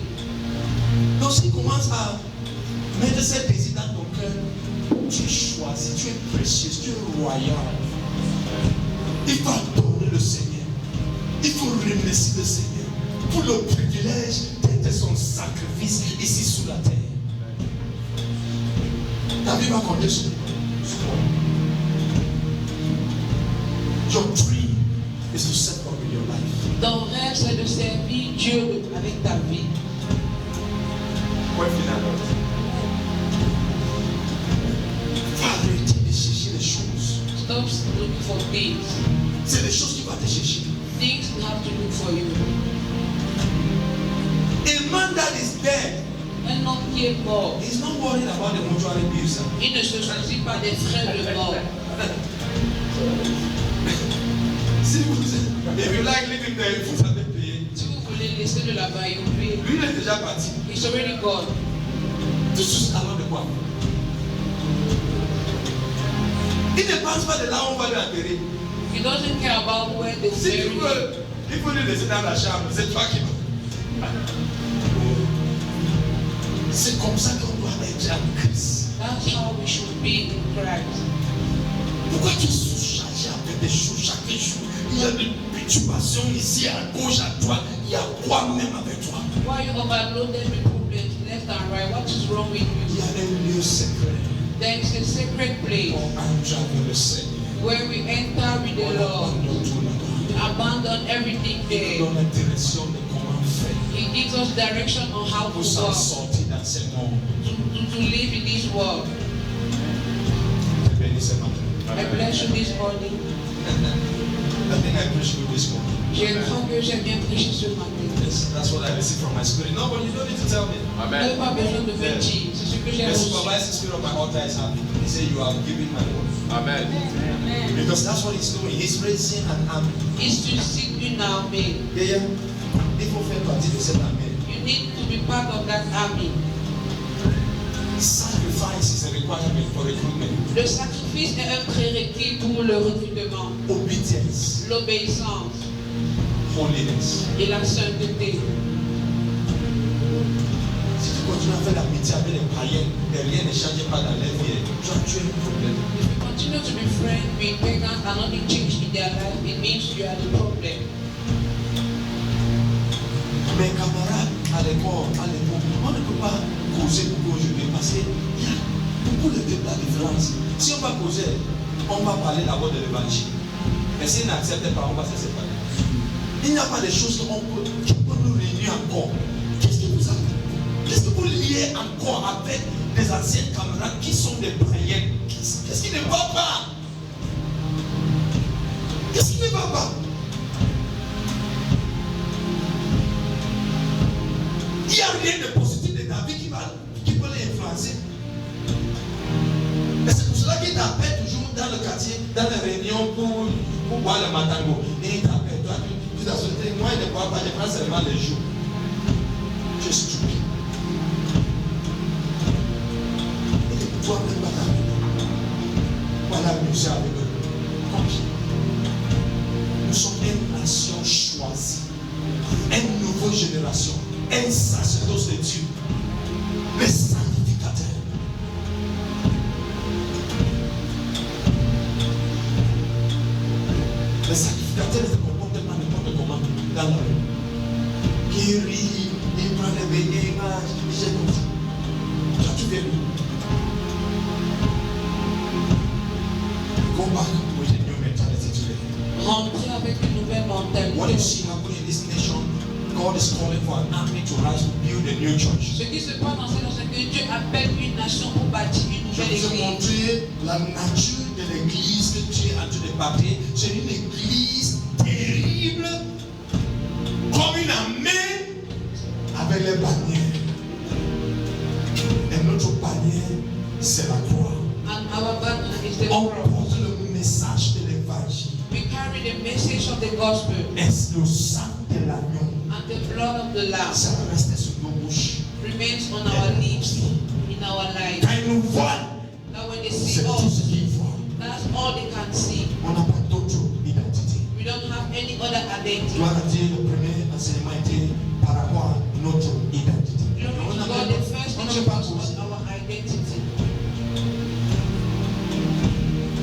Donc s'il commence à mettre cette désir dans ton cœur, tu es choisi, tu es précieux, tu es royal. Il faut adorer le Seigneur. Il faut remercier le Seigneur pour le privilège d'être son sacrifice ici sous la terre. Ta vie va compter sur toi. Your dream is to serve God with your life. Ton rêve, c'est de servir Dieu avec ta vie. Point final. Faut arrêter de chercher les choses. Stop looking for things. C'est les choses qui vont te chercher. Things have to look for you. A man that is dead Un homme qui est mort, is not worried about the mortuary bills. il ne se soucie pas des frais de mort. Si vous if you like living there, vous savez payer. Si vous voulez laisser de là-bas, il vous paye. Lui, il est déjà parti. It's already gone. Tout juste alors de quoi? Il ne pense pas de là où on va l'enterrer. He doesn't care about where they Si tu bury him. veux, il faut le laisser dans la chambre. C'est toi qui vas. C'est comme ça qu'on doit être en Christ. That's how we should be in Christ. Pourquoi tu es sous-chargé avec des choses chaque jour? Il y a des perturbations ici à gauche, à droite. Il y a quoi même avec toi? Why you overloaded with problems left and right? What is wrong with Il y you? a un lieu secret There is a sacred place pour entrer avec le Seigneur. where we enter with the Lord. On tout là-bas. Abandon everything Il there. nous donne la direction de comment faire He gives us direction on how to pour s'en walk, sortir dans ce monde. to live in this world. Je bénis ce matin. I bless you this morning. I think I preached good this morning. Je crois que j'ai bien prêché ce matin. Yes, that's what I received from my spirit. No, but you don't need to tell me. Vous n'avez pas besoin de me dire. C'est ce que j'ai The reçu. supervising spirit of my altar is happy. He said, you are giving my word. Amen. Because that's what he's doing. He's raising an army. Il suscite une armée. Yeah, il faut faire partie de cette armée. You need to be part of that army. Sacrifice is a requirement for recruitment. Le sacrifice est un prérequis pour le recrutement. Obedience, L'obéissance holiness. et la sainteté. Si tu continues à faire l'amitié avec les païens, et rien ne change pas dans leur vie, tu as un problème. If you continue to be friends with pagans and nothing change in their life, it means you are the problem. Mes camarades à l'école, on ne peut pas causer beaucoup aujourd'hui parce qu'il y a beaucoup de la différence. Si on va causer, on va parler d'abord de l'évangile. Mais s'ils n'acceptent pas, on va se séparer. Il n'y a pas de choses qui peuvent nous réunir encore. Qu'est-ce que vous liez encore avec des anciens camarades qui sont des païens? Qu'est-ce qui ne va pas? Qu'est-ce qui ne va pas? Il n'y a rien de positif de ta vie qui peut l'influencer. Mais c'est pour cela qu'il t'appelle toujours dans le quartier, dans les réunions pour boire le matango. Et il t'appelle, toi, tu t'as sauté, moi je ne bois pas, je prends seulement les jours. Tu es stupide. Et toi, même pas t'appeler. Voilà, musée avec eux. Comme ça. Nous sommes une nation choisie, une nouvelle génération. Un sacerdoce de Dieu, le sanctificateur. Le sanctificateur ne se comporte pas n'importe comment dans la rue. Qui rit, il prend les beignets, il mange, il jette comme ça. Toi, tu viens lui. Go back with a new mentality today. Rentrer avec une nouvelle mentalité. What you see happening in this nation, God is calling for an army to rise to build a new church. Ce qui se passe dans cette nation, c'est que Dieu appelle une nation pour bâtir une Je nouvelle vous ai église. montré la nature de l'église que Dieu est en train de bâtir. C'est une église terrible, comme une armée avec les bannières. Et notre bannière, c'est la croix. And our banner is the On cross. porte le message de l'évangile. We carry the message of the gospel Et le sang de l'agneau, and the blood of the Lamb ça va rester sur nos bouches. remains on our lips, in our life. Quand ils nous voient, That when they c'est see tout ce us, qu'ils voient. that's all they can see. On n'a pas d'autre identité. We don't have any other identity. Gloire à Dieu, le premier enseignement était par rapport à notre identité. Glory to God, the first On thing n'a pas was posé. our identity.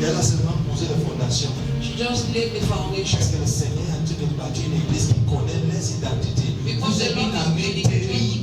Et elle a seulement posé les fondations. She just laid the foundation. Parce que le Seigneur a en train de bâtir une église qui connaît les identités. Because Vous the êtes Lord une is armée building a terrible.